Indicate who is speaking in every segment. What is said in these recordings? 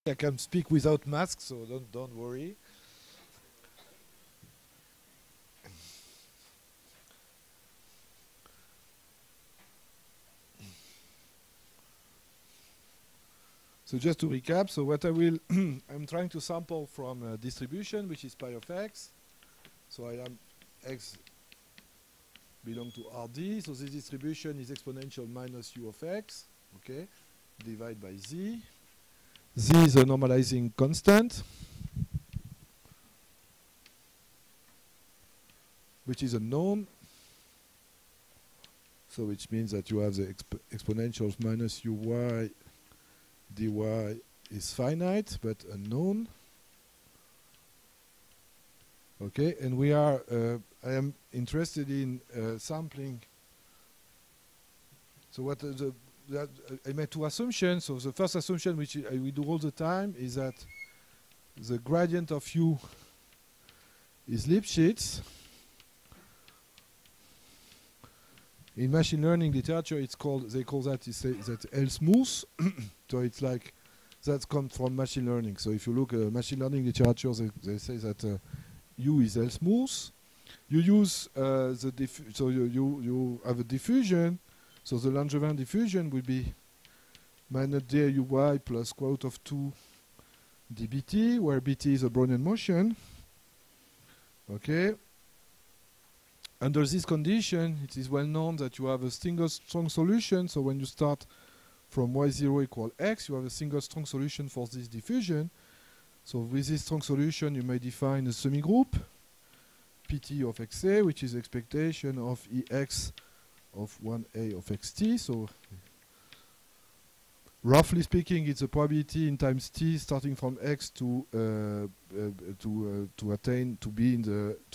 Speaker 1: I can speak without mask, so don't worry. So just to recap, so what I will, I'm trying to sample from a distribution, which is pi of x. So I am x belong to Rd. So this distribution is exponential minus u of x, okay, divided by z. Z is a normalizing constant, which is a known. So which means that you have the exponential of minus uy dy is finite but unknown. Okay, and we are, I am interested in sampling. So what I made two assumptions. So the first assumption, which we do all the time, is that the gradient of u is Lipschitz. In machine learning literature, it's called, they call that, that L-smooth. So it's like, that comes from machine learning. So if you look at machine learning literature, they say that U is L-smooth. You use so you have a diffusion. So the Langevin diffusion will be minus duy plus square root of 2 dbt, where bt is a Brownian motion. Okay. Under this condition, it is well known that you have a single strong solution. So when you start from y0 equal x, you have a single strong solution for this diffusion. So with this strong solution, you may define a semigroup, pt of xa, which is expectation of ex of 1a of xt. So roughly speaking, it's a probability in times t starting from x to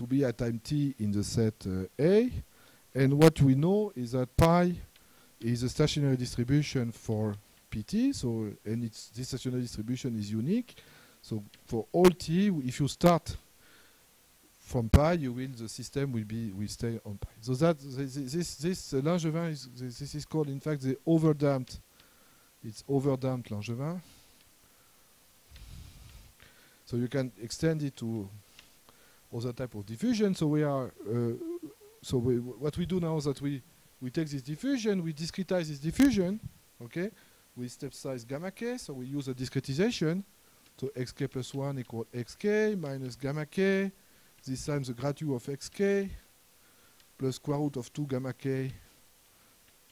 Speaker 1: be at time t in the set A. And what we know is that pi is a stationary distribution for pt. So this stationary distribution is unique. So for all t, if you start from pi, the system will stay on pi. So that this Langevin this is called in fact the overdamped. It's overdamped Langevin. So you can extend it to other type of diffusion. So we are what we do now is that we take this diffusion, we discretize this diffusion, okay, with step size gamma k. So we use a discretization. So xk plus 1 equal xk minus gamma k. This times the grad u of xk plus square root of 2 gamma k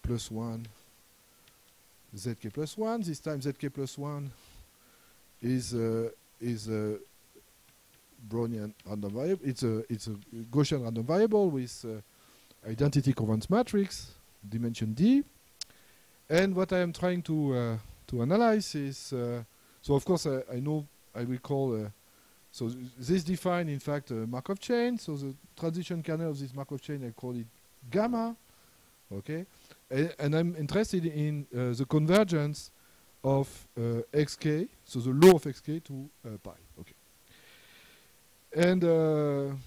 Speaker 1: plus 1 zk plus 1. This time zk plus 1 is a Brownian random variable. It's a Gaussian random variable with identity covariance matrix, dimension d. And what I am trying to analyze is, so of course I know I will call, so this define in fact a Markov chain. So the transition kernel of this Markov chain, I call it gamma, okay? And I'm interested in the convergence of xk, so the law of xk to pi, okay? And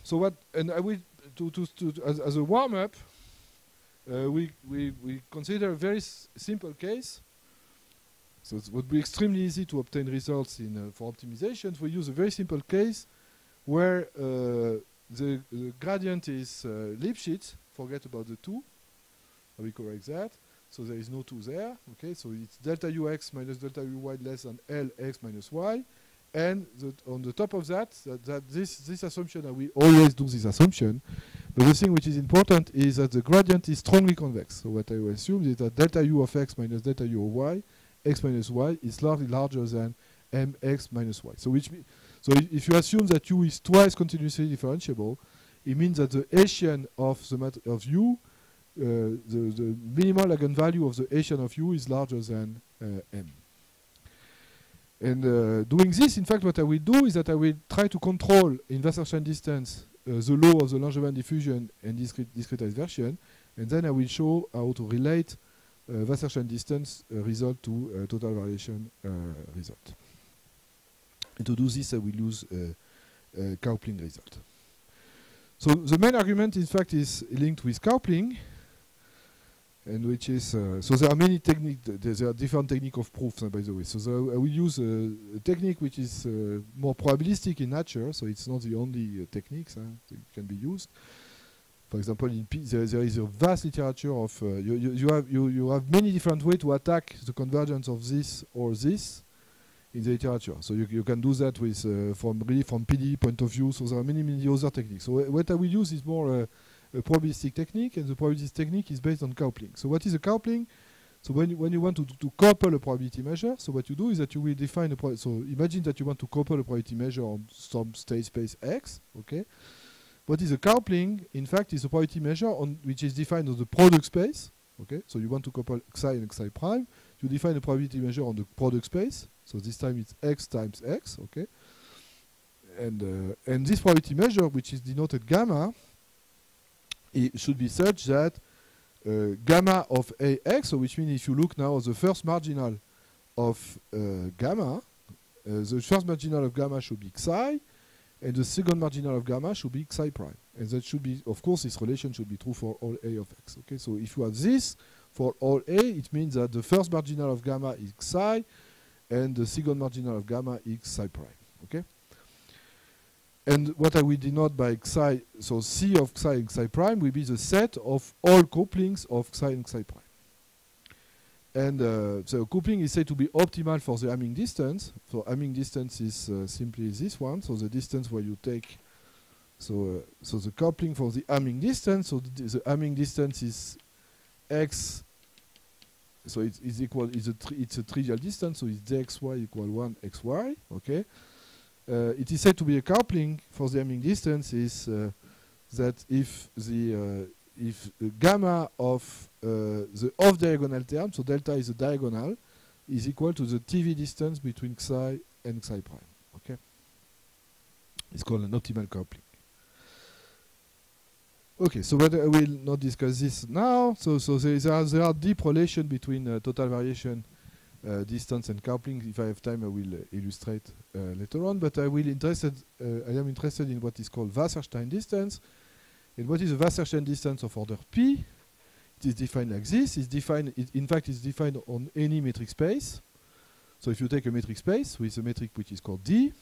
Speaker 1: so what, and I will, as a warm-up, we consider a very simple case. So it would be extremely easy to obtain results in for optimizations. We use a very simple case where the gradient is Lipschitz. Forget about the 2. We correct that. So there is no 2 there. Okay, so it's delta ux minus delta uy less than lx minus y. And on the top of that, this assumption, and we always do this assumption, but the thing which is important is that the gradient is strongly convex. So what I will assume is that delta u of x minus delta u of y, x minus y, is slightly larger than mx minus y. So if you assume that u is twice continuously differentiable, it means that the Hessian of u, the minimal eigenvalue of the Hessian of u is larger than m. And doing this, in fact, what I will do is that I will try to control in Wasserstein distance the law of the Langevin diffusion and discretized version, and then I will show how to relate Wasserstein distance result to total variation result. And to do this, I will use Kaupling result. So the main argument, in fact, is linked with Kaupling. and which is so there are many techniques. There are different techniques of proofs, by the way. So I will use a technique which is more probabilistic in nature. So it's not the only techniques that can be used. For example, in P, there is a vast literature of you have many different ways to attack the convergence of this or this in the literature. So you can do that with from PDE point of view. So there are many other techniques. So what I will use is more a probabilistic technique, and the probabilistic technique is based on coupling. So what is a coupling? So when you want to couple a probability measure, so what you do is that you will define a so imagine that you want to couple a probability measure on some state space X. Okay. What is a coupling? In fact, is a probability measure on which is defined as the product space. Okay, so you want to couple xi and xi prime. You define a probability measure on the product space. So this time it's x times x. Okay, and this probability measure, which is denoted gamma, it should be such that gamma of ax, so which means if you look now at the first marginal of gamma, the first marginal of gamma should be xi. And the second marginal of gamma should be xi prime. And that should be, of course, this relation should be true for all a of x. Okay, so if you have this for all a, it means that the first marginal of gamma is xi, and the second marginal of gamma is xi prime. Okay? And what I will denote by xi, so C of xi and xi prime will be the set of all couplings of xi and xi prime. And so coupling is said to be optimal for the Hamming distance. So Hamming distance is simply this one. So the distance where you take, so the coupling for the Hamming distance. So the Hamming distance is x. So it's equal. It's a trivial distance. So it's dxy equal 1 xy. Okay. It is said to be a coupling for the Hamming distance is that if the gamma of the off-diagonal term, so delta is a diagonal, is equal to the TV distance between xi and xi prime. Okay, it's called an optimal coupling. Okay, so but I will not discuss this now. So there are deep relations between total variation, distance, and coupling. If I have time, I will illustrate later on. But I am interested in what is called Wasserstein distance. And what is the Wasserstein distance of order P? It is defined like this. It's defined. In fact, it's defined on any metric space. So if you take a metric space with a metric which is called D,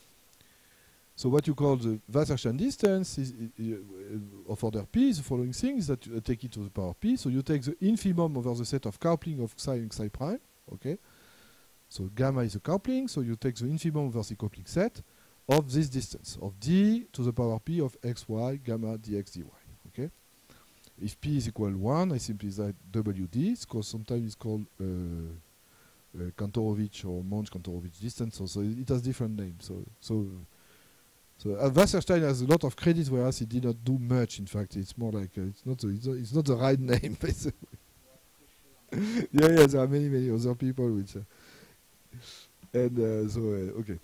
Speaker 1: so what you call the Wasserstein distance is, of order P is the following thing: is that you take it to the power P. So you take the infimum over the set of coupling of xi and xi prime. Okay. So gamma is a coupling. So you take the infimum over the coupling set of this distance of D to the power P of xy gamma dx dy. Okay. If P is equal 1, I simply say WD, because sometimes it's called Kantorovich or Monge-Kantorovich distance, so it has different names. So Wasserstein has a lot of credit, whereas he did not do much. In fact, it's more like it's not the right name. yeah, there are many other people which, okay.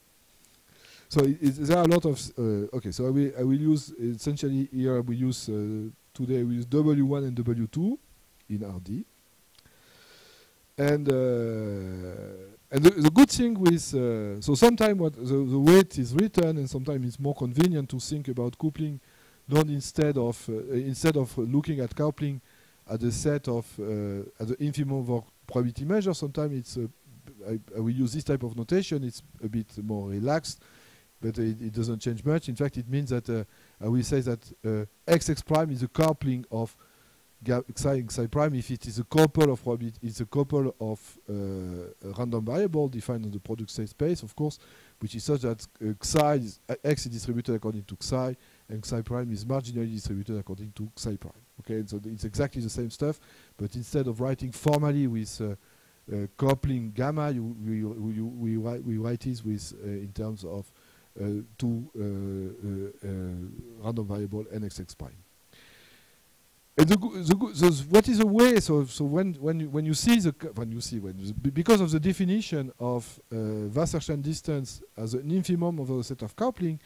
Speaker 1: So there are a lot of okay. So I will use essentially here we use today we use W1 and W2 in RD. And the good thing with so sometimes what the weight is written, and sometimes it's more convenient to think about coupling, not instead of looking at coupling at the set of at the infimum of probability measure. Sometimes it's I will use this type of notation. It's a bit more relaxed, but it doesn't change much. In fact, it means that I will say that xx prime is a coupling of xi and xi prime if it is a couple of probability. It's a couple of random variable defined on the product state space, of course, which is such that x is distributed according to xi, and xi prime is marginally distributed according to xi prime. Okay, and so it's exactly the same stuff, but instead of writing formally with coupling gamma, we write it with in terms of two random variable nxx prime. And what is the way? So when you see because of the definition of Wasserstein distance as an infimum of a set of coupling,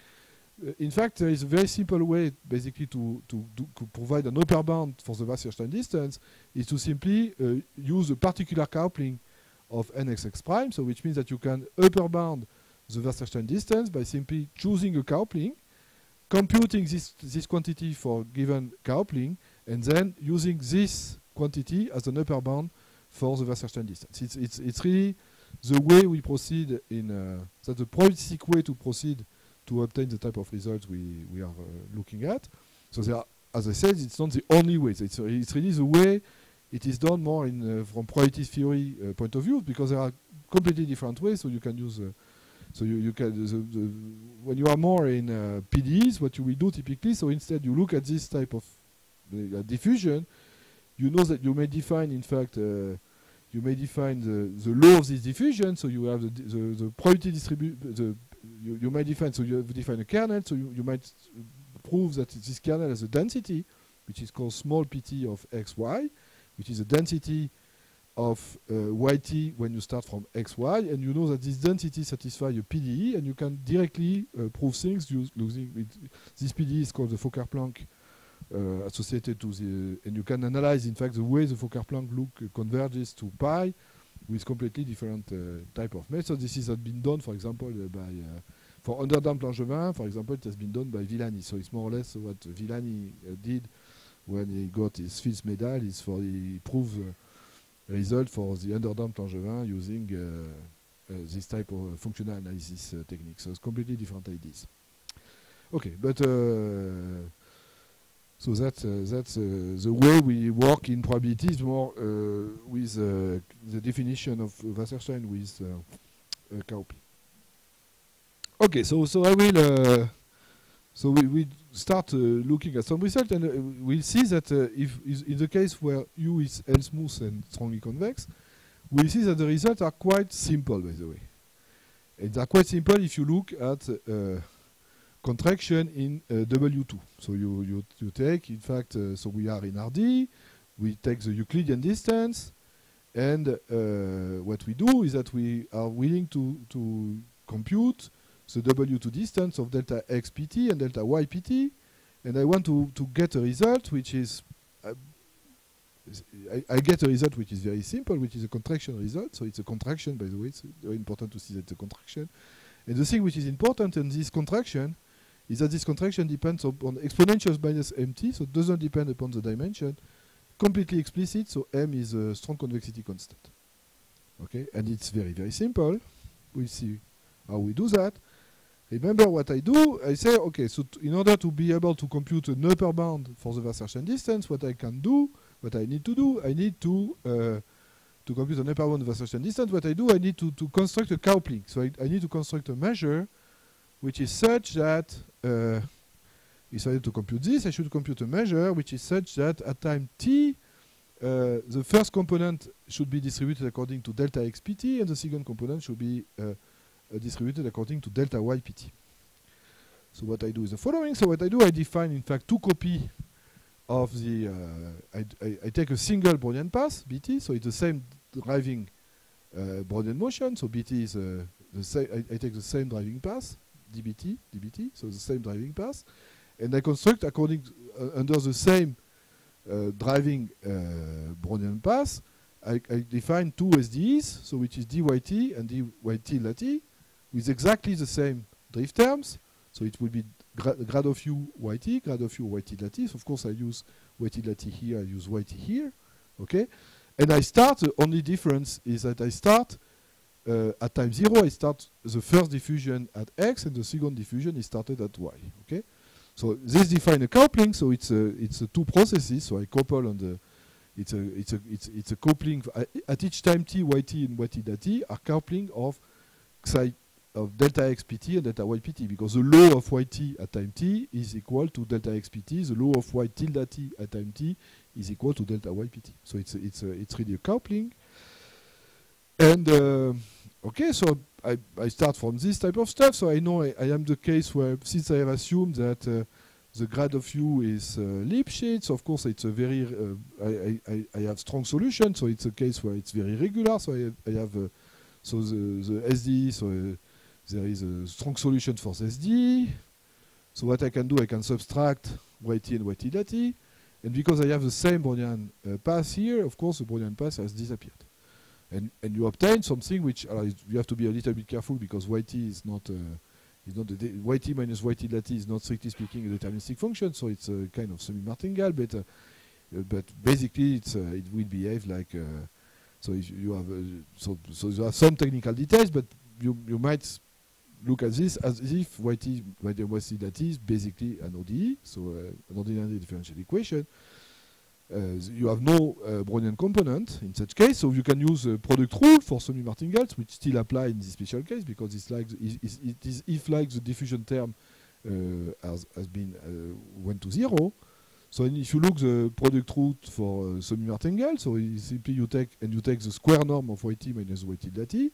Speaker 1: in fact there is a very simple way basically to provide an upper bound for the Wasserstein distance is to simply use a particular coupling of nxx prime. So which means that you can upper bound the Wasserstein distance by simply choosing a coupling, computing this quantity for given coupling, and then using this quantity as an upper bound for the Wasserstein distance. It's really the way we proceed in that's the probabilistic way to proceed to obtain the type of results we are looking at. So there are, as I said, it's not the only way. It's really the way it is done more in from probability theory point of view, because there are completely different ways. So you can use so you can when you are more in PDEs, what you will do typically. So instead you look at this type of diffusion. You know that you may define, in fact, you may define the law of this diffusion. So you have the probability distribution. You might define, so you have defined a kernel. So you might prove that this kernel has a density, which is called small pt of xy, which is a density of yt when you start from xy, and you know that this density satisfies a PDE, and you can directly prove things using this PDE is called the Fokker-Planck associated to the, and you can analyze, in fact, the way the Fokker-Planck look converges to pi with completely different type of methods. This has been done, for example, by for underdamped Langevin, for example, it has been done by Villani. So it's more or less what Villani did when he got his Fields medal, is for he proved result for the underdamped Langevin using this type of functional analysis technique. So it's completely different ideas. Okay, but so that's the way we work in probability is more with the definition of Wasserstein with KOP. Okay, so I will. So we start looking at some result, and we'll see that if in the case where U is L-smooth and strongly convex, we'll see that the results are quite simple, by the way. And they are quite simple if you look at contraction in W2. So you take, in fact, so we are in RD, we take the Euclidean distance, and what we do is that we are willing to compute the W2 distance of delta x pt and delta y pt, and I want to get a result which is, I get a result which is very simple, which is a contraction result. So it's a contraction, by the way. It's very important to see that it's a contraction. And the thing which is important in this contraction is that this contraction depends on exponentials minus mt, so it doesn't depend upon the dimension, completely explicit, so m is a strong convexity constant. Okay, and it's very, very simple. We'll see how we do that. Remember what I do, I say, okay, so in order to be able to compute an upper bound for the Wasserstein distance, what I can do, what I need to do, I need to compute an upper bound of the Wasserstein distance, what I do, I need to construct a coupling. So I need to construct a measure which is such that, if I need to compute this, I should compute a measure which is such that at time t, the first component should be distributed according to delta x pt, and the second component should be distributed according to delta y pt. So what I do is the following. So what I do, I define, in fact, two copies of the, I take a single Brownian path, bt, so it's the same driving Brownian motion, so bt is the same, I take the same driving path, dbt, so the same driving path, and I construct according to, under the same driving Brownian path, I define two SDEs, so which is dyt and dyt lati, with exactly the same drift terms. So it will be grad of u yt, grad of u yt lati. So of course I use yt lati here, I use yt here. Okay, and I start. The only difference is that I start at time 0. I start the first diffusion at x, and the second diffusion is started at y. Okay, so this define a coupling. So it's two processes. So I couple on the. It's a coupling at each time t, yt and yt lati are coupling of psi of delta x pt and delta y pt, because the law of yt at time t is equal to delta x pt. The law of y tilde t at time t is equal to delta y pt. So it's really a coupling. And okay, so I start from this type of stuff. So I know I am the case where, since I have assumed that the grad of u is Lipschitz, of course it's a very I have strong solution. So it's a case where it's very regular. So I have so the SDE. So there is a strong solution for the SDE. So what I can do, I can subtract yt and yt lati, and because I have the same Brownian path here, of course the Brownian path has disappeared. And you obtain something which you have to be a little bit careful, because yt is not yt minus yt lati is not, strictly speaking, a deterministic function, so it's a kind of semi-martingale. But but basically it will behave like. So if you have so you have some technical details, but you might look at this as if YT that is basically an ODE, so an ordinary differential equation. You have no Brownian component in such case, so you can use a product rule for semi-martingales, which still apply in this special case because it's like it is if like the diffusion term has been went to 0. So if you look the product root for semi-martingale, so simply you take the square norm of YT minus YT tilde t,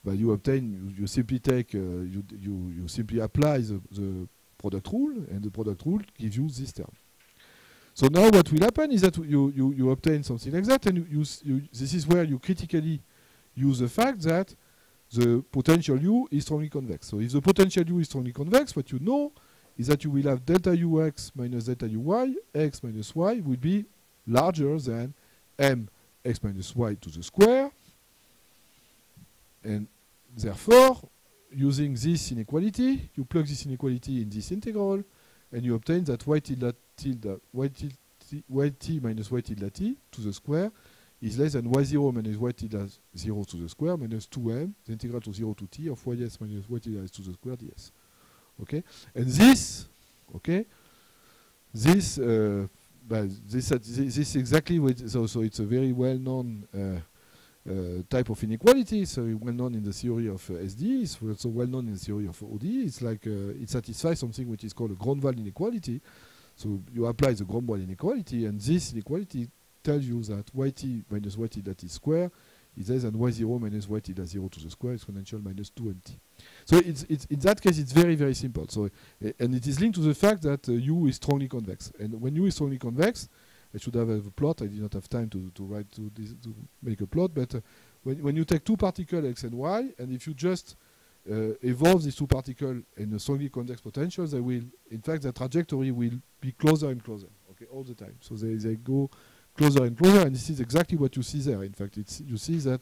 Speaker 1: but you obtain you simply take you simply apply the product rule, and the product rule gives you this term. So now what will happen is that you obtain something like that, and this is where you critically use the fact that the potential U is strongly convex. So if the potential U is strongly convex, what you know is that you will have delta Ux minus delta Uy, x minus y will be larger than m x minus y to the square. And therefore, using this inequality, you plug this inequality in this integral, and you obtain that yt minus y tilde t to the square is less than y0 minus y tilde 0 to the square minus 2m, the integral to 0 to t of ys minus y tilde s to the square ds. Okay, and this, okay, this exactly what. So it's a very well-known type of inequality. So well-known in the theory of SD. It's also well-known in the theory of OD. It's like it satisfies something which is called a Grunwald inequality. So you apply the Grunwald inequality, and this inequality tells you that yt minus y tilde t square is less than y0 minus y tilde 0 to the square exponential minus 2mt. So it's in that case it's very, very simple. So and it is linked to the fact that U is strongly convex. And when U is strongly convex, I should have a plot. I did not have time to write to make a plot. But when you take two particles x and y, and if you just evolve these two particles in a strongly convex potential, they will, in fact, the trajectory will be closer and closer. Okay, all the time. So they go closer and closer, and this is exactly what you see there. In fact, you see that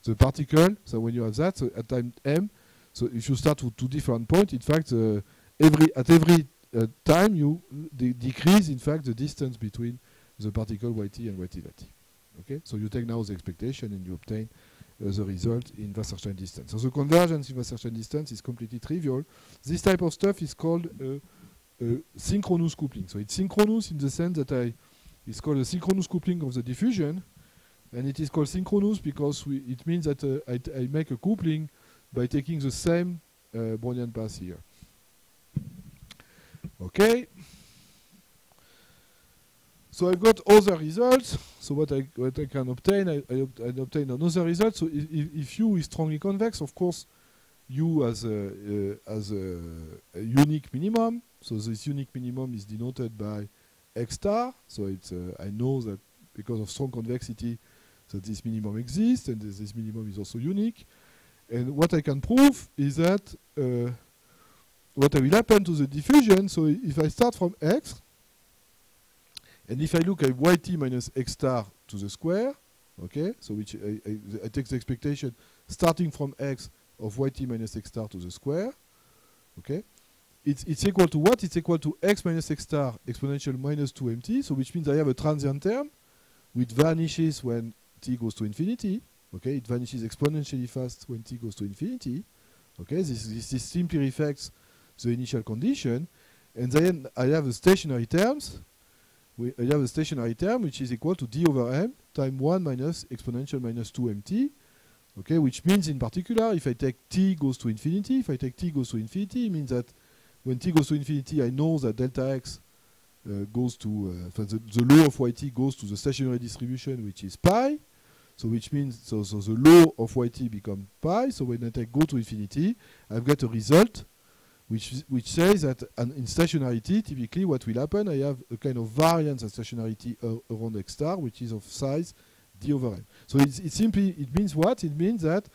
Speaker 1: the particle. So when you have that, so at time m. So if you start with two different points, in fact, at every time you decrease, in fact, the distance between the particle yt and y tilde t. Okay, so you take now the expectation and you obtain the result in Wasserstein distance. So the convergence in Wasserstein distance is completely trivial. This type of stuff is called synchronous coupling. So it's synchronous in the sense that it's called a synchronous coupling of the diffusion, and it is called synchronous because it means that I make a coupling by taking the same Brownian path here. Okay. So I've got other results. So what I can obtain, I obtain another result. So if U is strongly convex, of course, U has a unique minimum. So this unique minimum is denoted by x star. So it's I know that because of strong convexity, that this minimum exists, and this minimum is also unique. And what I can prove is that what will happen to the diffusion. So if I start from x, and if I look at yt minus x star to the square, okay, so which I take the expectation starting from x of yt minus x star to the square, okay, it's equal to what? It's equal to x minus x star exponential minus 2mt, so which means I have a transient term which vanishes when t goes to infinity. Okay, it vanishes exponentially fast when t goes to infinity. Okay, this simply reflects the initial condition, and then I have the stationary terms. I have a stationary term which is equal to d over m times 1 minus exponential minus 2mt. Okay, which means in particular, if I take t goes to infinity, it means that when t goes to infinity, I know that delta x goes to the law of yt goes to the stationary distribution, which is pi. So which means so the law of yt becomes pi. So when I go to infinity, I've got a result which says that in stationarity, typically what will happen, I have a kind of variance of stationarity around x star, which is of size d over m. So it means what? It means that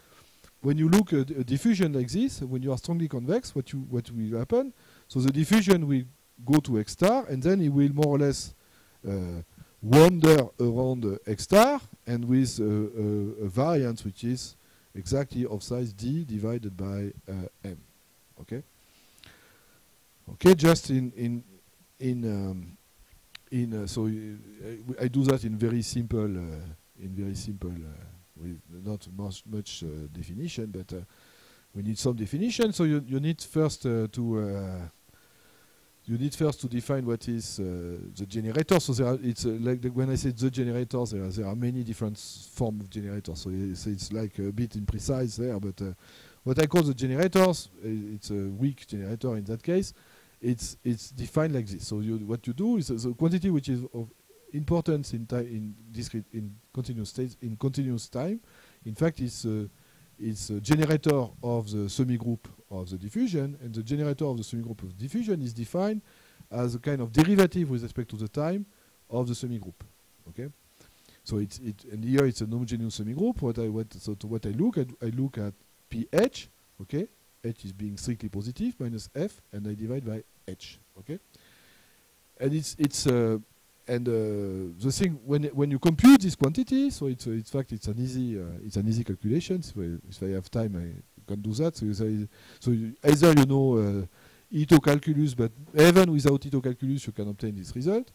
Speaker 1: when you look at a diffusion like this, when you are strongly convex, what will happen? So the diffusion will go to x star, and then it will more or less wander around x star, and with a variance which is exactly of size d divided by m. Okay. Okay, just in so I do that in very simple, with not much definition, but we need some definition. So you need first to define what is the generator. So it's like when I say the generator, there are many different forms of generators. So it's like a bit imprecise there, but what I call the generators, it's a weak generator in that case. It's defined like this. So what you do is the quantity which is of importance in continuous time. In fact, it's a generator of the semigroup of the diffusion, and the generator of the semigroup of diffusion is defined as a kind of derivative with respect to the time of the semigroup. Okay, so and here it's a homogeneous semigroup. What I look at pH. Okay, H is being strictly positive minus F, and I divide by H. Okay, and the thing when you compute this quantity, so in fact it's an easy calculation. So if I have time, I can do that. So either you know Ito calculus, but even without Ito calculus, you can obtain this result.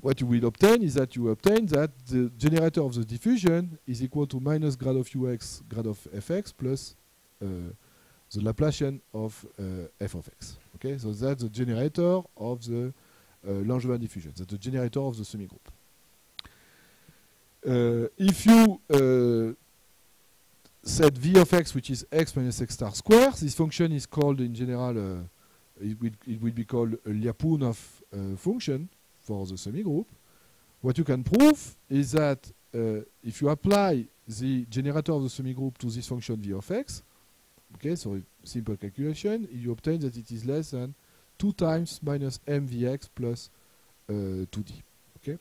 Speaker 1: What you will obtain is that you obtain that the generator of the diffusion is equal to minus grad of ux grad of fx plus the Laplacian of f of x. Okay, so that's the generator of the Langevin diffusion. That's the generator of the semigroup. If you set v of x, which is x minus x star square, this function is called in general, it will be called a Lyapunov function for the semigroup. What you can prove is that if you apply the generator of the semigroup to this function v of x, okay, so a simple calculation, you obtain that it is less than 2 times minus mvx plus 2d. Okay,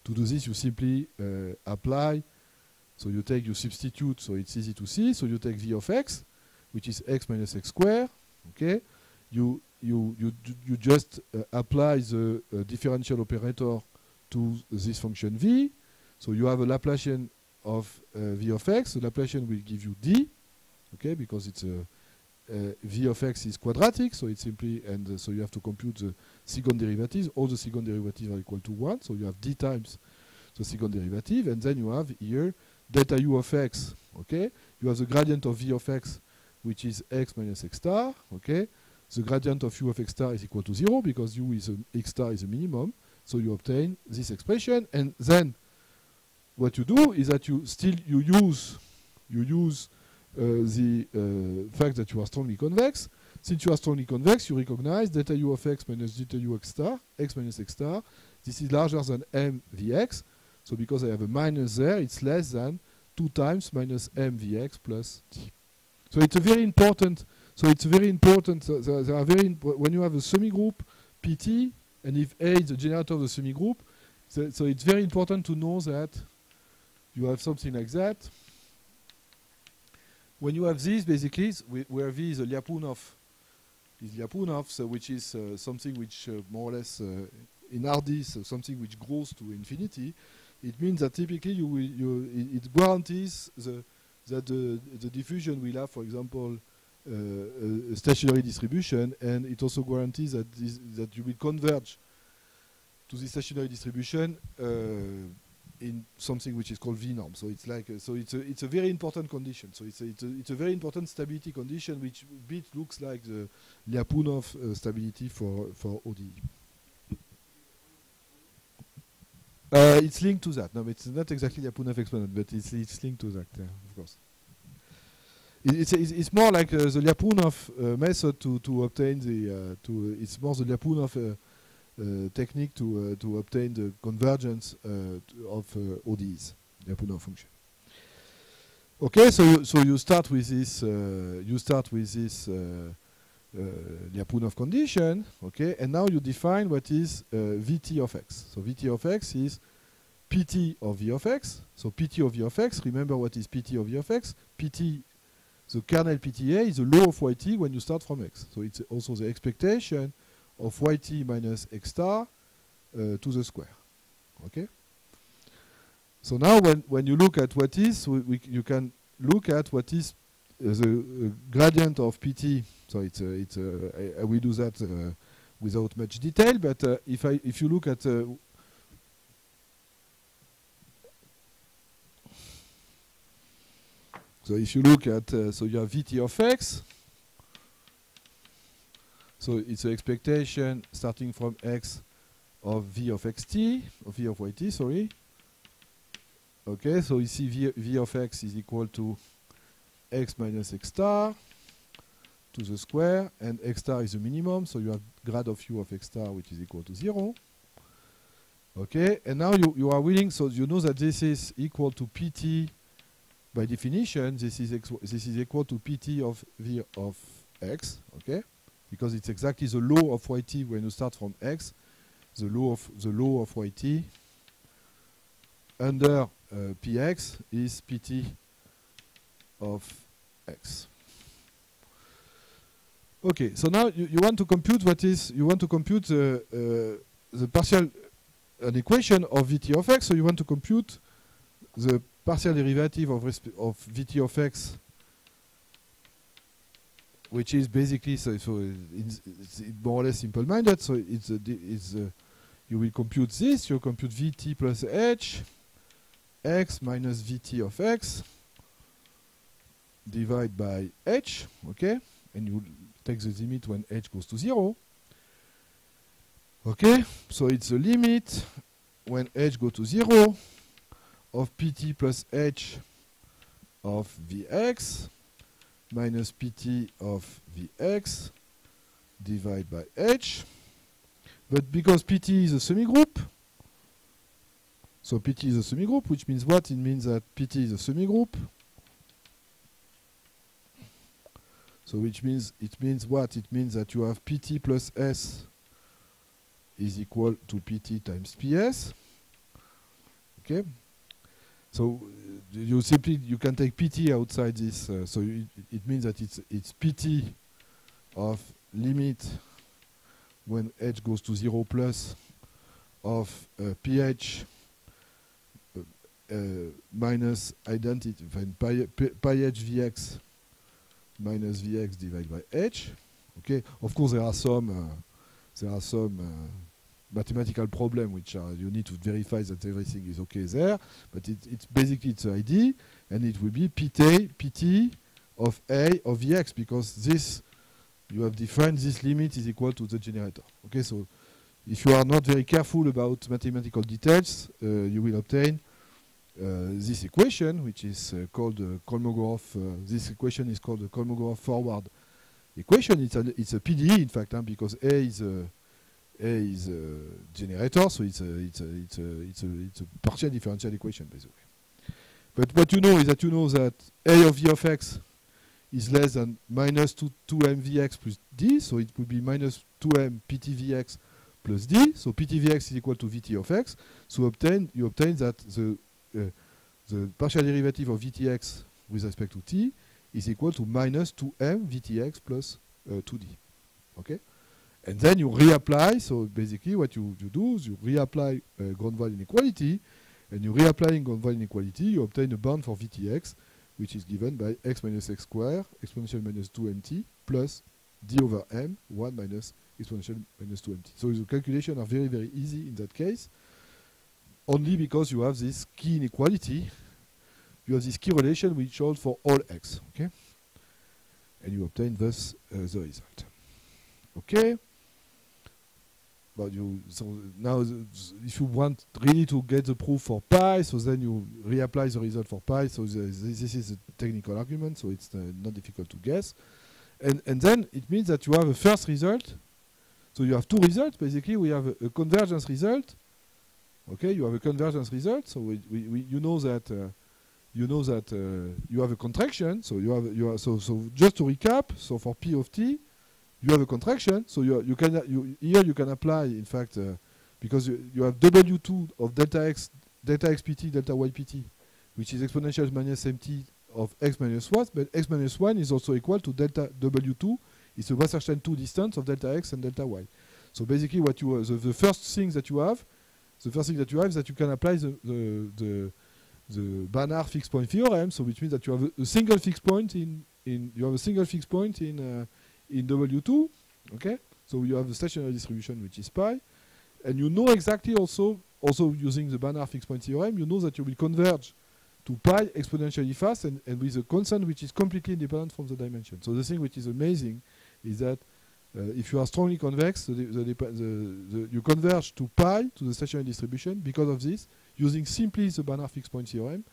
Speaker 1: to do this, you simply apply. So you substitute. So it's easy to see. So you take v of x, which is x minus x squared. Okay, you just apply the differential operator to this function v. So you have a Laplacian of v of x. The Laplacian will give you d. Okay, because it's v of x is quadratic, so it's simply, and so you have to compute the second derivatives. All the second derivatives are equal to 1, so you have d times the second derivative, and then you have here delta u of x. Okay, you have the gradient of v of x, which is x minus x star. Okay, the gradient of u of x star is equal to 0 because u is x star is a minimum, so you obtain this expression, and then what you do is that you use the fact that you are strongly convex. Since you are strongly convex, you recognize delta u of x minus delta u x star, x minus x star. This is larger than m vx. So because I have a minus there, it's less than 2 times minus m vx plus t. So it's a very important. So it's very important. There are when you have a semigroup pt, and if A is the generator of the semigroup, so it's very important to know that you have something like that. When you have this, basically, where V is a Lyapunov, so which is something which more or less in RD, so something which grows to infinity, it means that typically it guarantees that the diffusion will have, for example, a stationary distribution, and it also guarantees that you will converge to the stationary distribution in something which is called V norm. So it's like it's a very important condition. So it's a very important stability condition, which a bit looks like the Lyapunov stability for ODE. It's linked to that. No, it's not exactly Lyapunov exponent, but it's linked to that, of course. It's more like the Lyapunov method to obtain the it's more the Lyapunov technique to obtain the convergence of ODEs, Lyapunov function. Okay, so you start with this Lyapunov condition. Okay, and now you define what is Vt of x. So Vt of x is Pt of V of x. So Pt of V of x. Remember what is Pt of V of x? Pt, the kernel PTA is the law of Yt when you start from x. So it's also the expectation of Yt minus x star to the square. Okay. So now when you look at what is, you can look at what is the gradient of Pt. So I will do that without much detail. But if you look at so if you look at so you have Vt of x. So it's an expectation starting from x of v of xt, of v of yt, sorry. Okay, so you see v of x is equal to x minus x star to the square, and x star is the minimum, so you have grad of u of x star, which is equal to 0. Okay, and now you are willing, so you know that this is equal to pt by definition. This is equal to pt of v of x, okay, because it's exactly the law of yt when you start from x, the law of yt under px is pt of x. Okay, so now you want to compute the partial an equation of Vt of x. So you want to compute the partial derivative of Vt of x, which is basically it's more or less simple-minded. So you will compute this. You compute Vt plus h x minus Vt of x divided by h. Okay, and you take the limit when h goes to 0. Okay, so it's the limit when h goes to 0 of pt plus h of vx minus pt of vx divided by h. But because pt is a semigroup, so pt is a semigroup, which means what? It means that pt is a semigroup. So it means what? It means that you have pt plus s is equal to pt times ps. Okay. So you can take pt outside this. So it means that it's pt of limit when h goes to 0 plus of ph minus identity pi h vx minus vx divided by h. Okay. Of course, there are some mathematical problems which are you need to verify that everything is okay there. But it's basically it's the ID, and it will be pt of a of vx, because this you have defined this limit is equal to the generator. Okay. So if you are not very careful about mathematical details, you will obtain this equation, which is called Kolmogorov. This equation is called the Kolmogorov forward equation. It's a PDE, in fact, because A is a generator, so it's a partial differential equation, by the way. But what you know is that A of v of x is less than minus 2m vx plus d, so it would be minus 2m pt vx plus d. So pt vx is equal to vt of x. So you obtain that the partial derivative of vtx with respect to t is equal to minus 2m vtx plus 2d. Okay? And then you reapply. So basically what you do is you reapply Grunwald inequality, and you reapplying Grunwald inequality, you obtain a bound for vtx, which is given by x minus x squared exponential minus 2mt plus d over m 1 minus exponential minus 2mt. So the calculations are very, very easy in that case, only because you have this key inequality. You have this key relation which holds for all x. Okay? And you obtain thus the result. Okay? But so now if you want really to get the proof for pi, so then you reapply the result for pi. So this is a technical argument, so it's not difficult to guess. And then it means that you have a first result. So you have two results. Basically, we have a convergence result. Okay, you have a convergence result. So you know that you have a contraction. So so just to recap. So for p of t, you have a contraction. So here you can apply, in fact, because you have W2 of delta x pt delta y pt, which is exponential minus mt of x minus 1, but x minus 1 is also equal to delta W2. It's the Wasserstein 2 distance of delta x and delta y. So basically, what the first thing that you have is that you can apply the Banach fixed point theorem. So which means that you have a single fixed point in W2. Okay. So you have the stationary distribution, which is pi, and you know exactly also using the Banach fixed point theorem, you know that you will converge to pi exponentially fast and with a constant which is completely independent from the dimension. So the thing which is amazing is that if you are strongly convex, you converge to pi, to the stationary distribution, because of this, using simply the Banach fixed point theorem,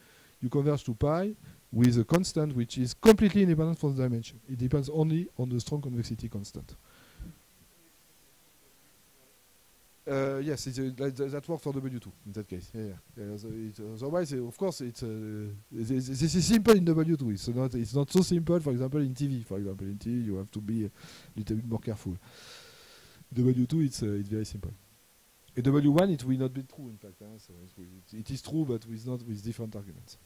Speaker 1: you converge to pi with a constant which is completely independent from the dimension. It depends only on the strong convexity constant. Yes, that works for W2 in that case. Otherwise, of course, this is simple in W2. It's not so simple. For example, in TV. You have to be a little bit more careful. W2, it's very simple. In W1, it will not be true. In fact, so it is true, but with different arguments.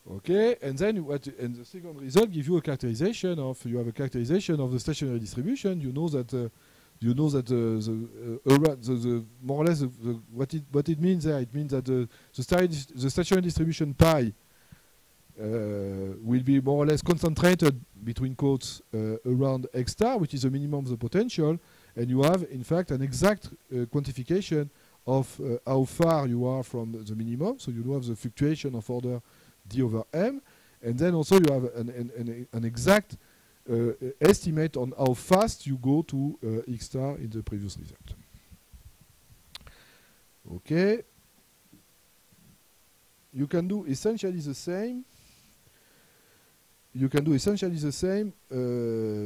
Speaker 1: Okay, and then the second result gives you a characterization of the stationary distribution. You know that. More or less what it means there. It means that the stationary distribution pi will be more or less concentrated between quotes around x star, which is the minimum of the potential, and you have in fact an exact quantification of how far you are from the minimum. So you have the fluctuation of order d over m, and then also you have an exact estimate on how fast you go to x star in the previous result. Okay. You can do essentially the same.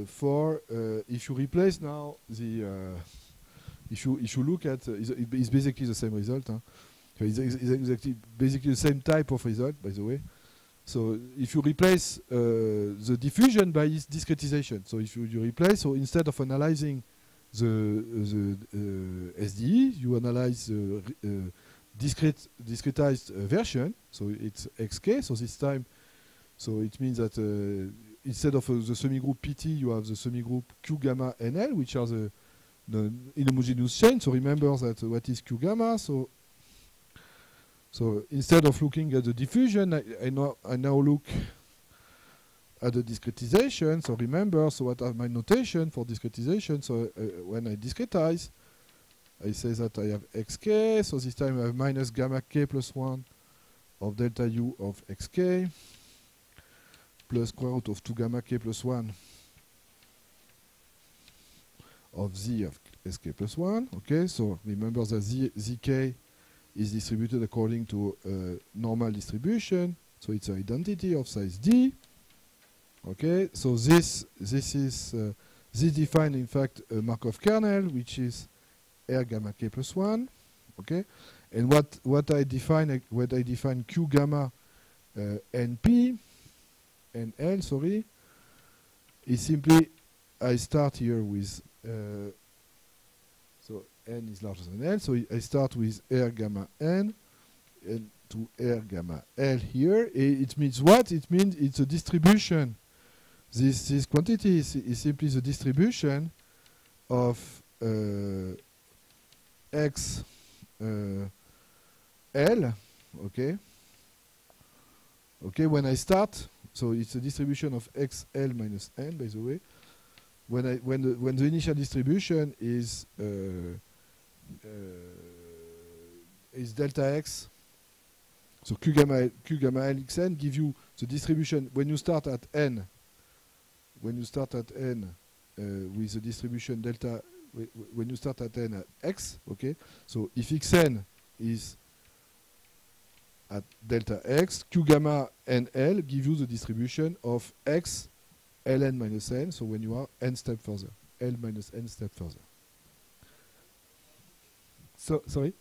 Speaker 1: For if you replace now the if you look at it's basically the same result. It's exactly basically the same type of result, by the way. So if you replace the diffusion by its discretization, so if you replace, so instead of analyzing the SDE, you analyze the discretized version. So it's xk. So this time, so it means that instead of the semigroup PT, you have the semigroup Q gamma NL, which are the inhomogeneous chain. So remember that what is Q gamma. So instead of looking at the diffusion, I now look at the discretization. So remember, so what are my notation for discretization? So when I discretize, I say that I have xk. So this time I have minus gamma k plus 1 of delta u of xk plus square root of 2 gamma k plus 1 of z of sk plus 1. Okay, so remember that zk is distributed according to normal distribution, so it's an identity of size d. Okay, so this defines in fact a Markov kernel, which is R gamma k plus 1. Okay, and what I define Q gamma np nl, sorry, is simply I start here with so n is larger than L, so I start with R gamma n and to R gamma L here. It means what? It means it's a distribution. This quantity is simply the distribution of x L. Okay. Okay. When I start, so it's a distribution of x L minus n. By the way, when the initial distribution is delta x, so Q gamma L xn give you the distribution when you start at n. When you start at n with the distribution delta, when you start at n at x, okay. So if xn is at delta x, Q gamma nl give you the distribution of x ln minus n. So when you are n step further, L minus n step further. So sorry.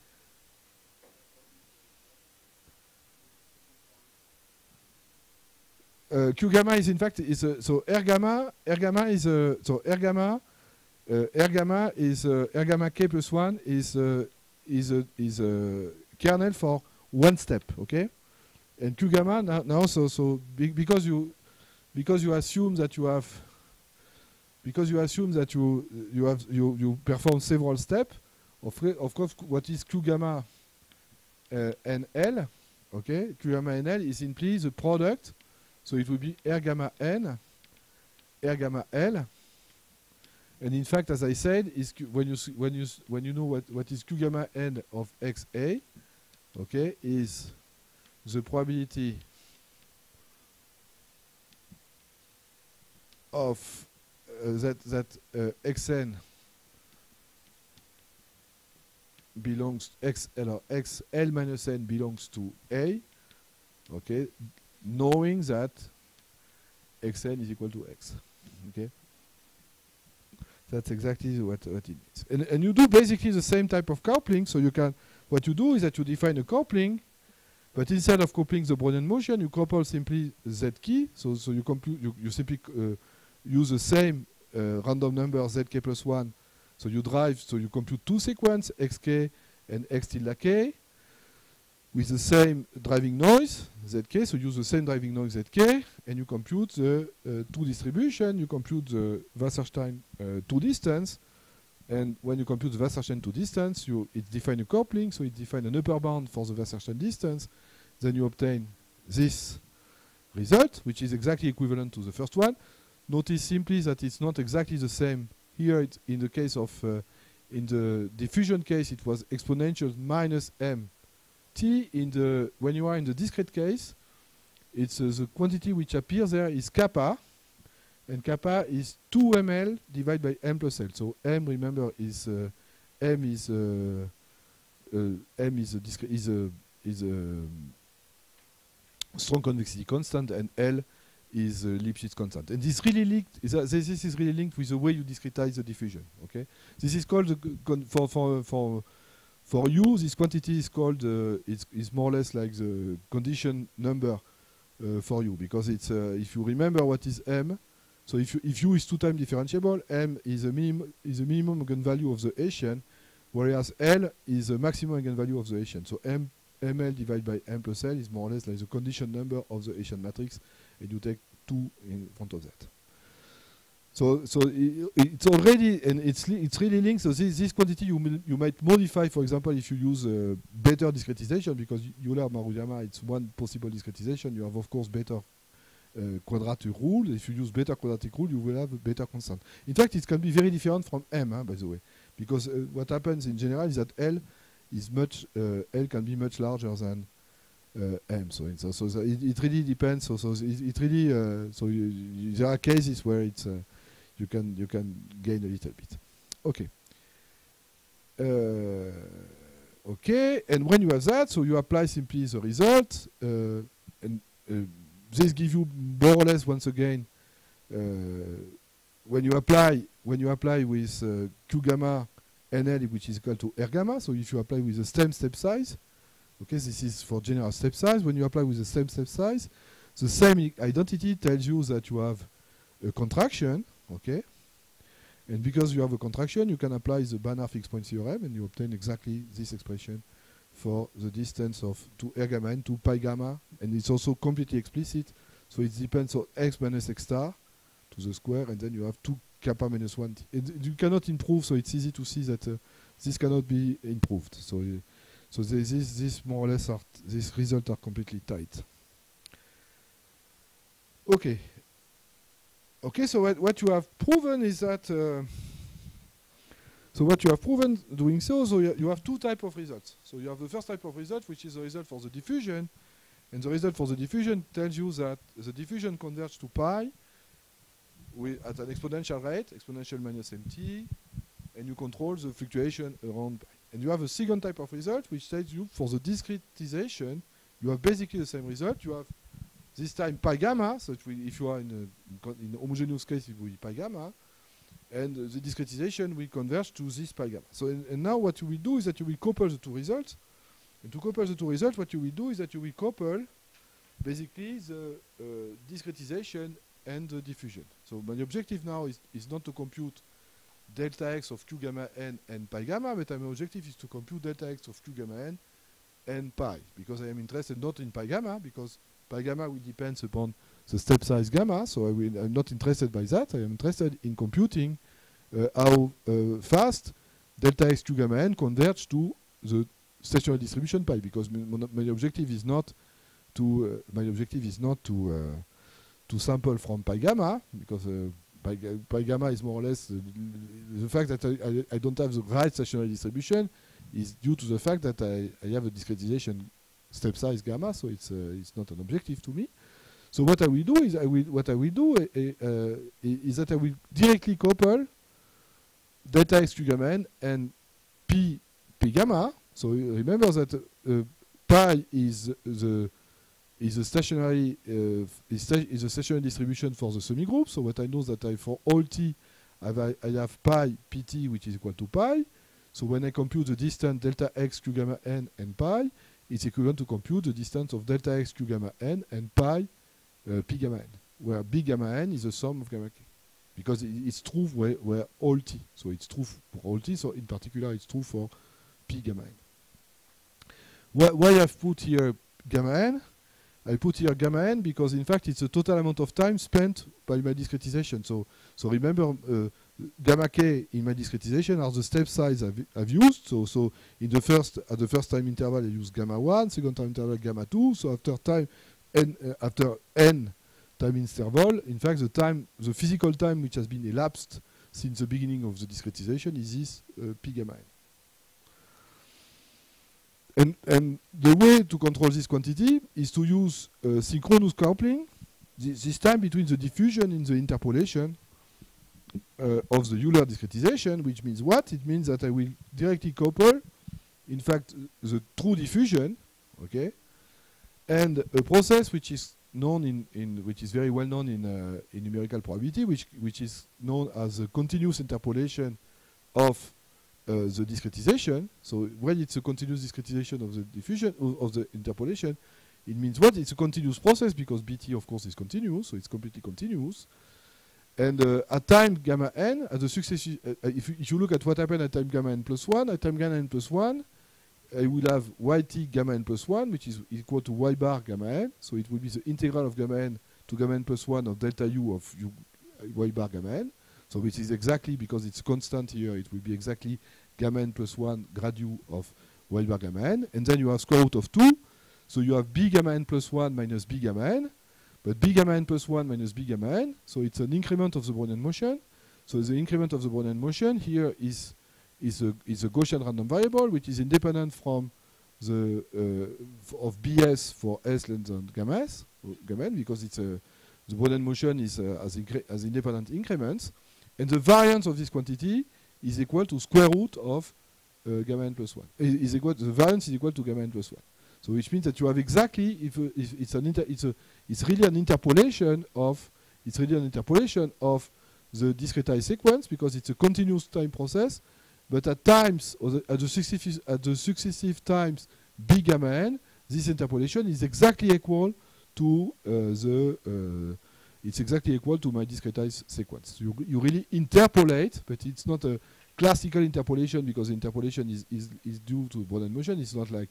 Speaker 1: Q gamma is in fact so R gamma is R gamma k plus 1 is a kernel for one step, okay? And Q gamma now because you assume that you perform several steps. Of course, what is Q gamma NL? Okay, Q gamma NL is simply the product. So it will be R gamma N, R gamma L, And in fact, as I said, is when you know what is Q gamma n of xa, okay, is the probability of that xn belongs xl minus n belongs to A, okay, knowing that xn is equal to x, okay. That's exactly what it means. And you do basically the same type of coupling. So you can, what you do is that you define a coupling, but instead of coupling the Brownian motion, you couple simply z key. So you compute, you simply use the same random number zk plus 1. So you compute two sequences, xk and x tilde k, with the same driving noise, zk, so use the same driving noise zk, and you compute the two distribution, you compute the Wasserstein two distance, and when you compute the Wasserstein two distance, it defines a coupling, so it defines an upper bound for the Wasserstein distance, then you obtain this result, which is exactly equivalent to the first one. Notice simply that it's not exactly the same. Here, in the case of, in the diffusion case, it was exponential minus m. T when you are in the discrete case, it's the quantity which appears there is kappa, and kappa is 2 ml divided by m plus L. So m, remember, is m is a strong convexity constant, and L is Lipschitz constant. And this really linked. This is really linked with the way you discretize the diffusion. Okay, this is called for you, this quantity is called, it's more or less like the condition number for you, because it's, if you remember what is m, so if u is 2 times differentiable, m is a minimum eigenvalue of the Hessian, whereas L is the maximum eigenvalue of the Hessian. So ml divided by m plus L is more or less like the condition number of the Hessian matrix, and you take 2 in front of that. So it's already, and it's really linked. So this quantity you might modify, for example, if you use better discretization, because Euler-Maruyama, it's one possible discretization. You have, of course, better quadratic rule. If you use better quadratic rule, you will have a better constant. In fact, it can be very different from m, by the way, because what happens in general is that L can be much larger than m. So it really depends. There are cases where it's you can gain a little bit. Okay. Okay, and when you have that, so you apply simply the result, and this gives you more or less, once again, when you apply with Q gamma NL, which is equal to R gamma, so if you apply with the same step size, okay, this is for general step size. When you apply with the same step size, the same identity tells you that you have a contraction, okay? And because you have a contraction, you can apply the Banach fixed point theorem, and you obtain exactly this expression for the distance of to R gamma n to pi gamma, and it's also completely explicit, so it depends on x minus x star to the square, and then you have 2 kappa minus 1. You cannot improve, so it's easy to see that this cannot be improved. So this more or less these results are completely tight. Okay. Okay, so what you have proven is that so what you have proven doing so you have two types of results. So you have the first type of result, which is the result for the diffusion, and the result for the diffusion tells you that the diffusion converges to pi at an exponential rate, exponential minus mt, and you control the fluctuation around pi. And you have a second type of result, which tells you for the discretization, you have basically the same result. You have this time pi gamma, so if you are in a homogeneous case, it will be pi gamma, and the discretization will converge to this pi gamma. So and now what you will do is that you will couple the two results. And to couple the two results, what you will do is that you will couple basically the discretization and the diffusion. So my objective now is not to compute delta x of Q gamma n and pi gamma, but my objective is to compute delta x of Q gamma n and pi, because I am interested not in pi gamma, because pi gamma will depend upon the step size gamma, so I'm not interested by that. I am interested in computing how fast delta x Q gamma n converge to the stationary distribution pi, because my objective is not to to sample from pi gamma, because pi gamma is more or less the fact that I don't have the right stationary distribution is due to the fact that I have a discretization step size gamma, so it's not an objective to me. So what I will do is that I will directly couple delta x q gamma n and p gamma. So remember that pi is a stationary distribution for the semigroup. So what I know that for all t I have pi pt which is equal to pi. So when I compute the distance delta x q gamma n and pi, it's equivalent to compute the distance of delta x q gamma n and pi p gamma n, where b gamma n is the sum of gamma k, because it's true where all t. So it's true for all t. So in particular, it's true for p gamma n. Why I've put here gamma n? I put here gamma n because in fact it's the total amount of time spent by my discretization. So remember, gamma k in my discretization are the step size I've used. So at the first time interval I use gamma 1, second time interval gamma 2. So after n time interval, in fact the physical time which has been elapsed since the beginning of the discretization is this p gamma n. And the way to control this quantity is to use synchronous coupling, this time between the diffusion and the interpolation of the Euler discretization, which means what? It means that I will directly couple, in fact, the true diffusion, okay, and a process which is known which is very well known in numerical probability, which is known as a continuous interpolation of the discretization. So when it's a continuous discretization of the diffusion of the interpolation, it means what? It's a continuous process because BT, of course, is continuous, so it's completely continuous. And at time gamma n, at the successive, if you look at what happened at time gamma n plus 1, at time gamma n plus 1, I will have yt gamma n plus 1, which is equal to y bar gamma n. So it will be the integral of gamma n to gamma n plus 1 of delta u of y bar gamma n. So which is exactly, because it's constant here, it will be exactly gamma n plus 1 grad u of y bar gamma n. And then you have square root of 2. So you have b gamma n plus 1 minus b gamma n. But b gamma n plus 1 minus b gamma n, so it's an increment of the Brownian motion. So the increment of the Brownian motion here is a Gaussian random variable, which is independent from the of bs for s less than gamma n, because it's the Brownian motion is as independent increments, and the variance of this quantity is equal to square root of gamma n plus 1. The variance is equal to gamma n plus 1. So which means that you have exactly, if it's really an interpolation of the discretized sequence, because it's a continuous time process, but at times at the successive times b gamma n, this interpolation is exactly equal to it's exactly equal to my discretized sequence. So you really interpolate, but it's not a classical interpolation because the interpolation is due to Brownian motion. It's not like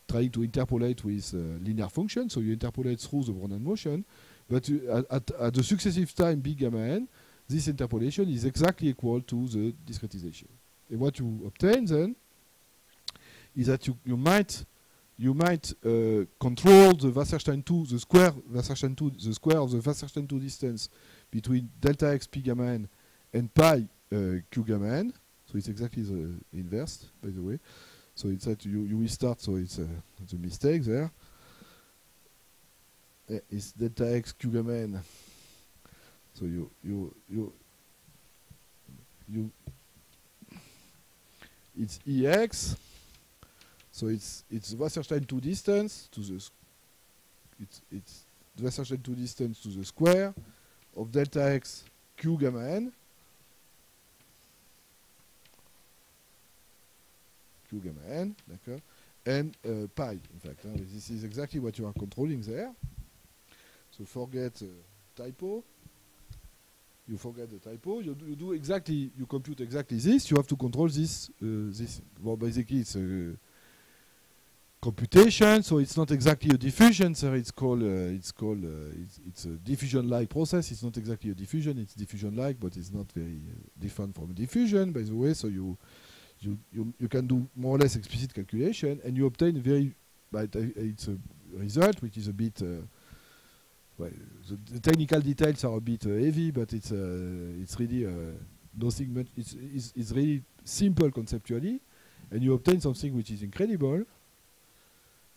Speaker 1: trying to interpolate with linear function, so you interpolate through the Brownian motion, but at the successive time b gamma n, this interpolation is exactly equal to the discretization. And what you obtain then is that you might control the Wasserstein-2, the square of the Wasserstein-2 distance between delta x p gamma n and pi q gamma n. So it's exactly the inverse, by the way. So it's that you restart, so it's a mistake there. It's delta x q gamma n. So it's ex. So it's Wasserstein-2 distance to the it's Wasserstein-2 distance to the square of delta x q gamma n. Gamma n, d'accord, and pi, in fact. This is exactly what you are controlling there. So forget typo. You forget the typo. You do exactly. You compute exactly this. You have to control this. Well, basically, it's a computation. So it's not exactly a diffusion. So it's a diffusion-like process. It's not exactly a diffusion. It's diffusion-like, but it's not very different from diffusion, by the way. So you can do more or less explicit calculation, and you obtain it's a result which is a bit well, the technical details are a bit heavy, but it's really nothing much. It's really simple conceptually, and you obtain something which is incredible,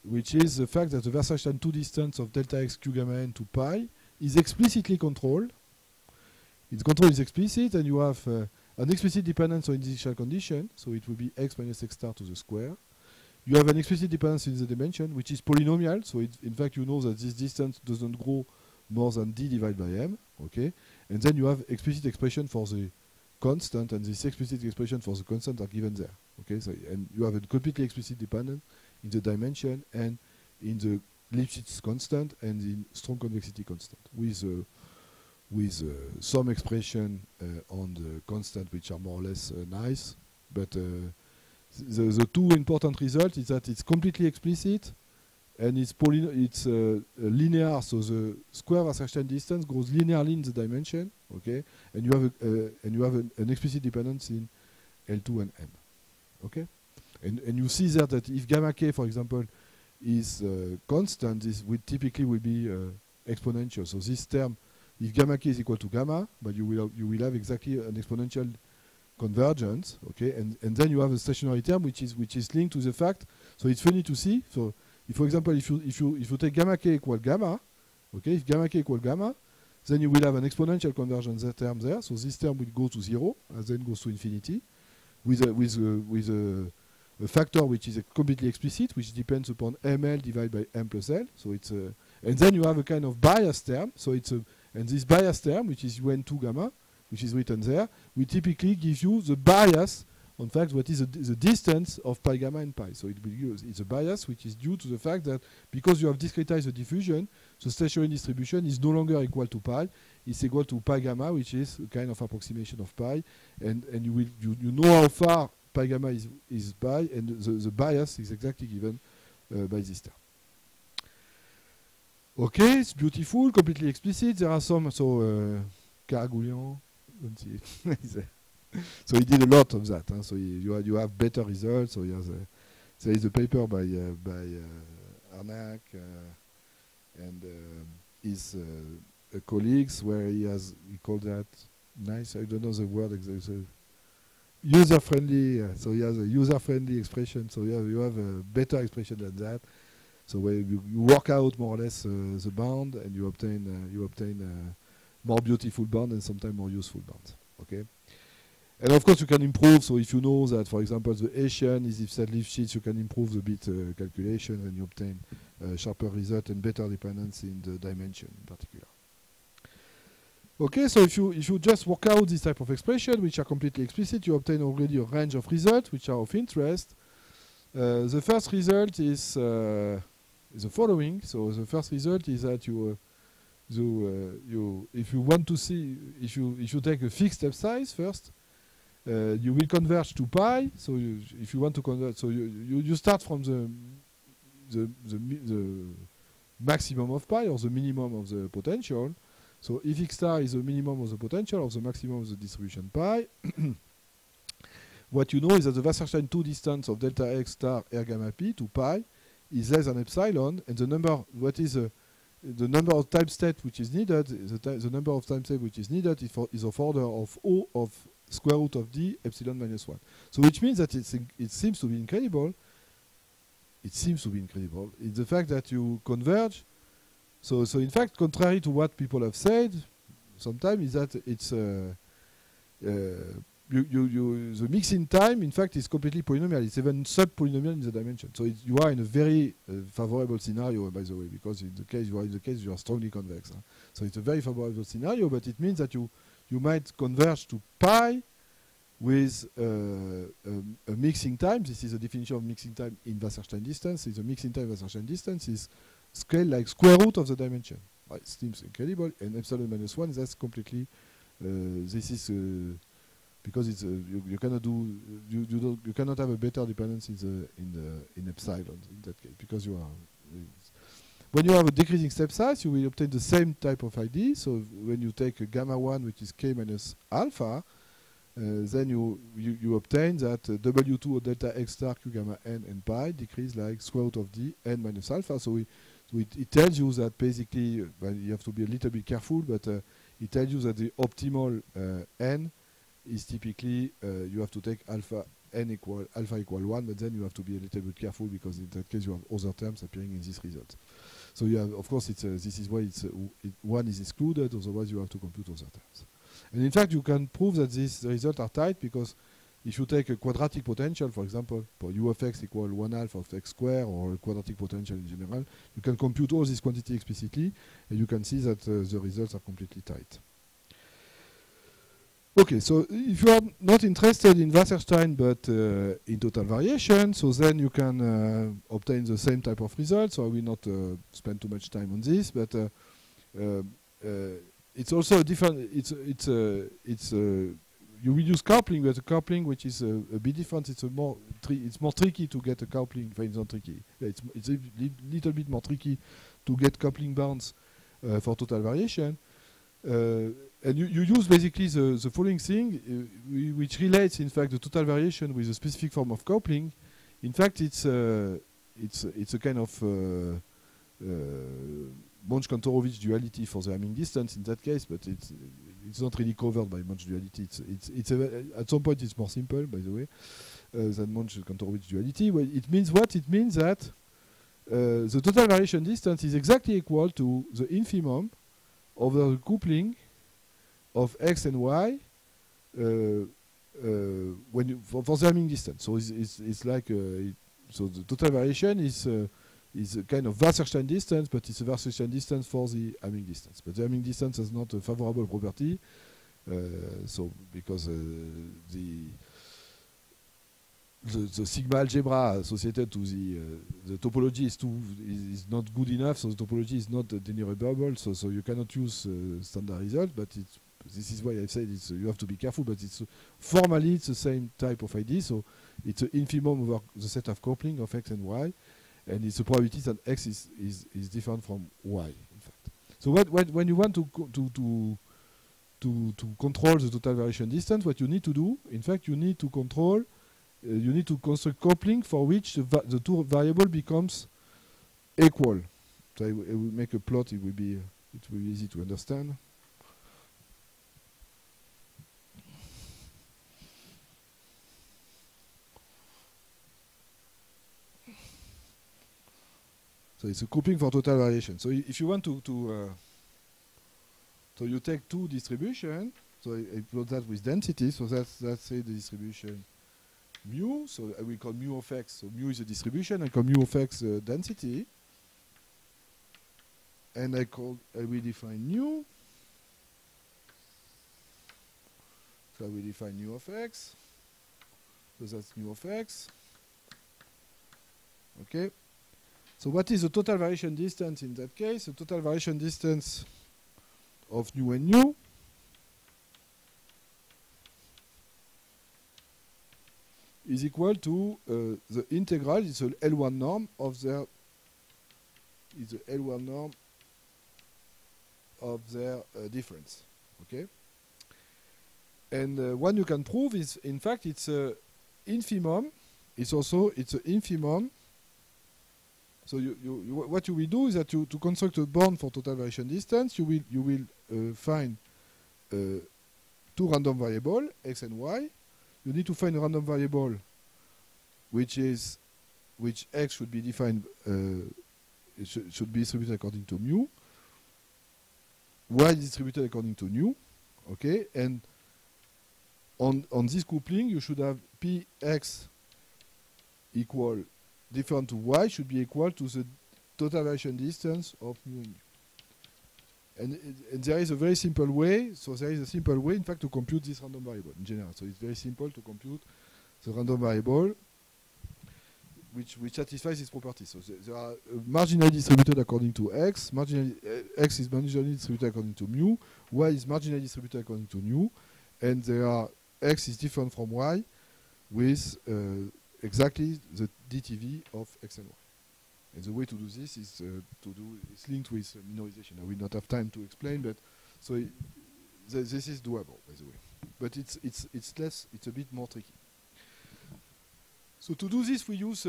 Speaker 1: which is the fact that the Wasserstein 2 distance of delta x q gamma n to pi is explicitly controlled. Its control is explicit, and you have an explicit dependence on initial condition, so it will be x minus x star to the square. You have an explicit dependence in the dimension, which is polynomial, so in fact you know that this distance doesn't grow more than d divided by m, okay? And then you have explicit expression for the constant, and this explicit expression for the constant are given there, okay? So, and you have a completely explicit dependence in the dimension and in the Lipschitz constant and in strong convexity constant, with some expression on the constant which are more or less nice, but the two important results is that it's completely explicit and it's linear, so the square Wasserstein distance goes linearly in the dimension, okay, and you have an explicit dependence in L2 and M, okay, and you see there that if gamma k, for example, is constant, this typically will be exponential. So this term, if gamma k is equal to gamma, but you will have exactly an exponential convergence, okay, and then you have a stationary term which is linked to the fact. So it's funny to see. So if, for example, if you take gamma k equal gamma, okay, if gamma k equal gamma, then you will have an exponential convergence term there. So this term will go to 0 and then goes to infinity, with a factor which is completely explicit, which depends upon ml divided by m plus l. So it's and then you have a kind of bias term. So it's and this bias term, which is un2 gamma, which is written there, will typically give you the bias, in fact, what is the distance of pi gamma and pi. So it's a bias which is due to the fact that because you have discretized the diffusion, the stationary distribution is no longer equal to pi. It's equal to pi gamma, which is a kind of approximation of pi, and you know how far pi gamma is pi, and the bias is exactly given by this term. Okay, it's beautiful, completely explicit. There are some, so Karagoulian, so he did a lot of that. So you have better results. So there is a paper by Arnak and his colleagues where he called that nice. I don't know the word exactly. User-friendly. So he has a user-friendly expression. So you have a better expression than that. So where you work out more or less the bound, and you obtain more beautiful bound and sometimes more useful bounds. Okay, and of course you can improve. So if you know that, for example, the Hessian is if set Lipschitz, you can improve the bit calculation, and you obtain sharper result and better dependence in the dimension in particular. Okay, so if you just work out this type of expression, which are completely explicit, you obtain already a range of results which are of interest. The first result is the following. So the first result is that if you want to see, if you take a fixed step size first, you will converge to pi. So if you want to converge, so you start from the maximum of pi or the minimum of the potential. So if x star is the minimum of the potential or the maximum of the distribution pi, what you know is that the Wasserstein 2 distance of delta x star r gamma p to pi is less than epsilon, and the number, the number of time state which is needed, the number of time state which is needed is of order of O of square root of d epsilon minus 1. So which means that it seems to be incredible. It seems to be incredible. It's the fact that you converge. So in fact, contrary to what people have said, sometimes is that it's the mixing time, in fact, is completely polynomial. It's even sub-polynomial in the dimension. So you are in a very favorable scenario, by the way, because in the case you are strongly convex. Huh? So it's a very favorable scenario, but it means that you might converge to pi with a mixing time. This is a definition of mixing time in Wasserstein distance. The mixing time Wasserstein distance is scaled like square root of the dimension. It seems incredible, and epsilon minus 1, that's completely. This is. Because it's you cannot do you cannot have a better dependence in epsilon in that case, because you are when you have a decreasing step size, you will obtain the same type of ID. So when you take a gamma 1, which is k minus alpha, then you obtain that W2 or delta x star q gamma n and pi decrease like square root of d n minus alpha. So So it tells you that basically, well, you have to be a little bit careful, but it tells you that the optimal n is typically you have to take alpha equal 1, but then you have to be a little bit careful because in that case you have other terms appearing in this result. So you have, of course, this is why 1 is excluded, otherwise you have to compute other terms. And in fact, you can prove that these results are tight because if you take a quadratic potential, for example, for u of x equal 1/2 of x squared, or a quadratic potential in general, you can compute all this quantity explicitly, and you can see that the results are completely tight. Okay, so if you are not interested in Wasserstein but in total variation, so then you can obtain the same type of results. So I will not spend too much time on this, but it's also a different. You will use coupling, but a coupling which is a bit different. It's more tricky to get a coupling. It's not tricky. It's a little bit more tricky to get coupling bounds for total variation. And you use basically the following thing, which relates, in fact, the total variation with a specific form of coupling. In fact, it's a kind of Monch-Kantorowicz duality for the Hamming distance in that case, but it's not really covered by Monch duality. At some point, it's more simple, by the way, than Monch-Kantorowicz duality. Well, it means what? It means that the total variation distance is exactly equal to the infimum of the coupling of x and y when for the Hamming distance. So it's like so the total variation is a kind of Wasserstein distance, but it's a Wasserstein distance for the Hamming distance. But the Hamming distance has not a favorable property, so because the sigma algebra associated to the topology is not good enough, so the topology is not deliverable, so you cannot use standard result, but this is why I said you have to be careful, but formally it's the same type of idea, so it's an infimum over the set of coupling of x and y, and it's a probability that x is different from y, in fact. So when you want to control the total variation distance, what you need to do, in fact, you need to control you need to construct coupling for which the two variable becomes equal. So I will make a plot. It will be easy to understand. So it's a coupling for total variation. So if you want so you take two distribution. So I plot that with density. So that's say the distribution mu, so I will call mu of x, so mu is a distribution, I call mu of x density, and I will define nu, so I will define nu of x, so that's mu of x, okay. So what is the total variation distance in that case? The total variation distance of nu and nu is equal to the integral, it's the L1 norm of their difference, okay? And one you can prove is, in fact, it's a infimum. It's an infimum. So what you will do is that to construct a bound for total variation distance, you will find two random variables, x and y. You need to find a random variable which x should be defined should be distributed according to mu, y is distributed according to nu, okay, and on this coupling you should have px equal different to y should be equal to the total variation distance of mu and nu. And there is a very simple way. So there is a simple way, in fact, to compute this random variable in general. So it's very simple to compute the random variable, which satisfies this property. So they are marginally distributed according to x. X is marginally distributed according to mu. Y is marginally distributed according to nu, and x is different from y with exactly the DTV of x and y. And the way to do this is it's linked with minorization. I will not have time to explain, but so this is doable, by the way. But it's a bit more tricky. So to do this, we use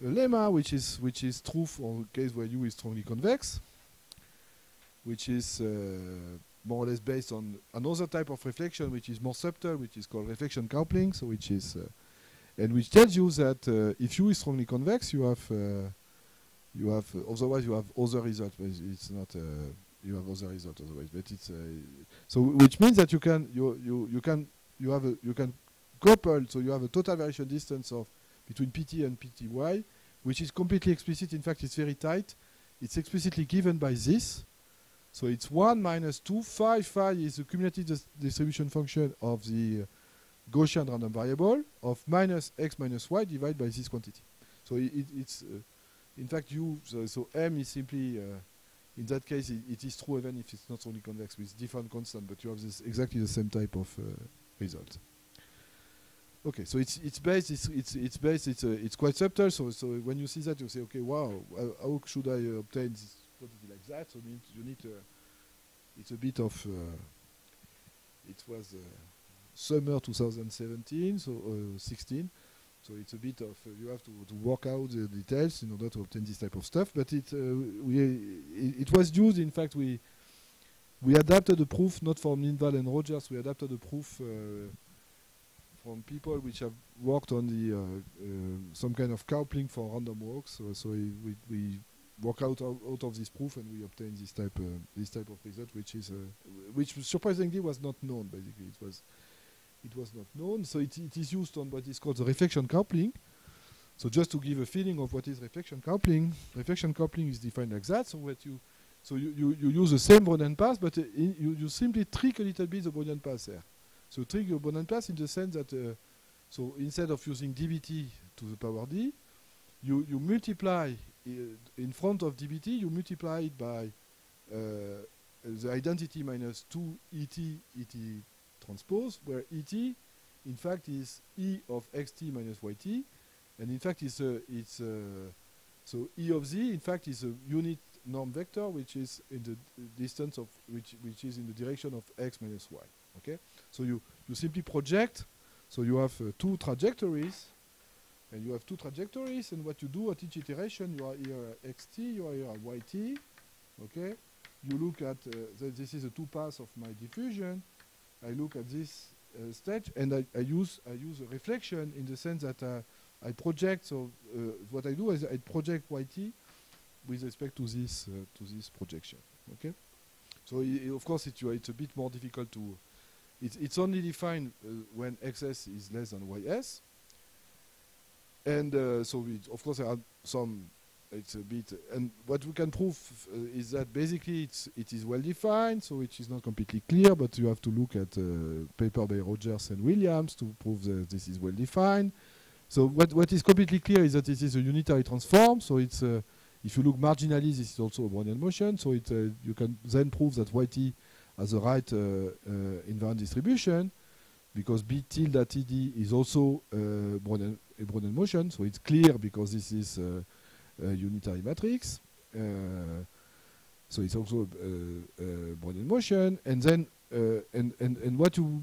Speaker 1: lemma, which is true for the case where U is strongly convex, which is more or less based on another type of reflection, which is more subtle, which is called reflection coupling. So which is and which tells you that if U is strongly convex, you have otherwise you have other result. But it's not you have other result otherwise. But it's so which means that you can couple. So you have a total variation distance of between PT and PTY, which is completely explicit. In fact, it's very tight. It's explicitly given by this. So it's 1 minus 2. Phi is the cumulative distribution function of the Gaussian random variable of minus x minus y divided by this quantity. So it's in fact so M is simply in that case it is true even if it's not only convex with different constant, but you have this exactly the same type of result. Okay, so it's quite subtle. So when you see that, you say, okay, wow, how should I obtain this quantity like that? So you need it's a bit of it was summer 2017, so 16. So it's a bit of you have to work out the details in order to obtain this type of stuff. But it was used. In fact, we adapted the proof not from Lindvall and Rogers. We adapted the proof from people which have worked on the some kind of coupling for random walks. So we work out of this proof and we obtain this type of result, which surprisingly was not known. Basically, it was not known. So it is used on what is called the reflection coupling. So just to give a feeling of what is reflection coupling is defined like that. So you use the same Brownian path, but you simply trick a little bit the Brownian path there. So trick the Brownian path in the sense that so instead of using dBt to the power d, you multiply in front of dBt, you multiply it by the identity minus 2 et transpose, where et in fact is e of xt minus yt, and in fact so e of z in fact is a unit norm vector which is in the distance of which is in the direction of x minus y. Okay, so you simply project. So you have two trajectories. And you have two trajectories, and what you do at each iteration, you are here at xt, you are here at yt. Okay, you look at this is the two paths of my diffusion. I look at this stage, and I use a reflection in the sense that I project. So what I do is I project yt with respect to this projection. Okay, so of course it's a bit more difficult to. It's only defined when xs is less than ys. And so, of course, there are some. It's a bit, and what we can prove is that basically it is well defined. So it is not completely clear, but you have to look at paper by Rogers and Williams to prove that this is well defined. So what is completely clear is that it is a unitary transform. So it's if you look marginally, this is also a Brownian motion. So you can then prove that yt has the right invariant distribution, because b tilde td is also a Brownian motion, so it's clear because this is a unitary matrix. So it's also a Brownian motion, and then and what you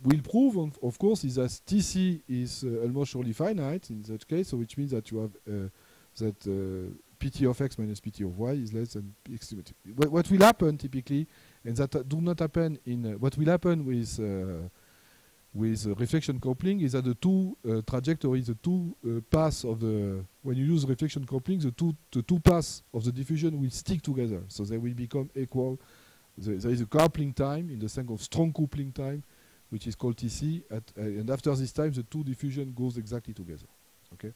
Speaker 1: will prove, of course, is that Tc is almost surely finite in that case. So which means that you have that Pt of x minus Pt of y is less than extremity. What will happen typically, and that do not happen in what will happen with reflection coupling is that the two trajectories, the two paths of when you use reflection coupling, the two paths of the diffusion will stick together, so they will become equal. There is a coupling time in the sense of strong coupling time, which is called Tc, and after this time, the two diffusion goes exactly together. Okay,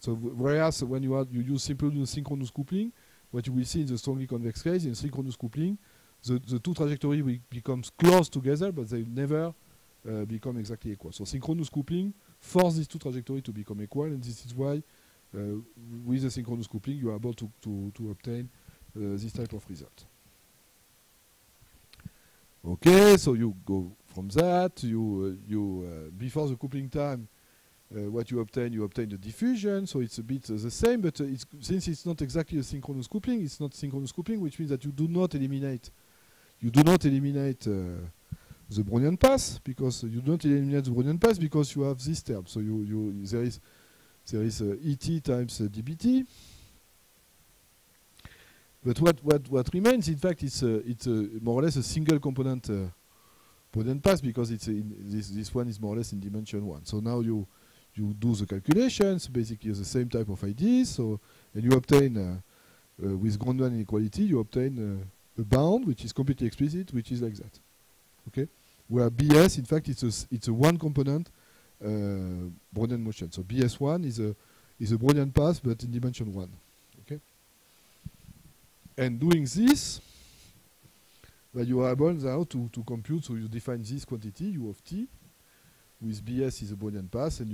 Speaker 1: so whereas when you use simply synchronous coupling, what you will see in the strongly convex case, in synchronous coupling, the two trajectories will become close together, but they never become exactly equal. So synchronous coupling forces these two trajectories to become equal, and this is why with the synchronous coupling you are able to obtain this type of result. Okay, so you go from that. Before the coupling time, what you obtain the diffusion. So it's a bit the same, but since it's not exactly a synchronous coupling, it's not synchronous coupling, which means that you do not eliminate the Brownian path, because you don't eliminate the Brownian path because you have this term. So there is there is ET times dBT. But what remains, in fact, it's more or less a single component Boolean pass, because this one is more or less in dimension 1. So now you do the calculations, basically the same type of IDs. So and you obtain with Grundmann inequality, you obtain a bound which is completely explicit, which is like that. Okay, where BS, in fact, it's a one component Brownian motion. So BS1 is a Brownian path, but in dimension 1. Okay, and doing this, well, you are able now to compute. So you define this quantity U of t with BS is a Brownian path, and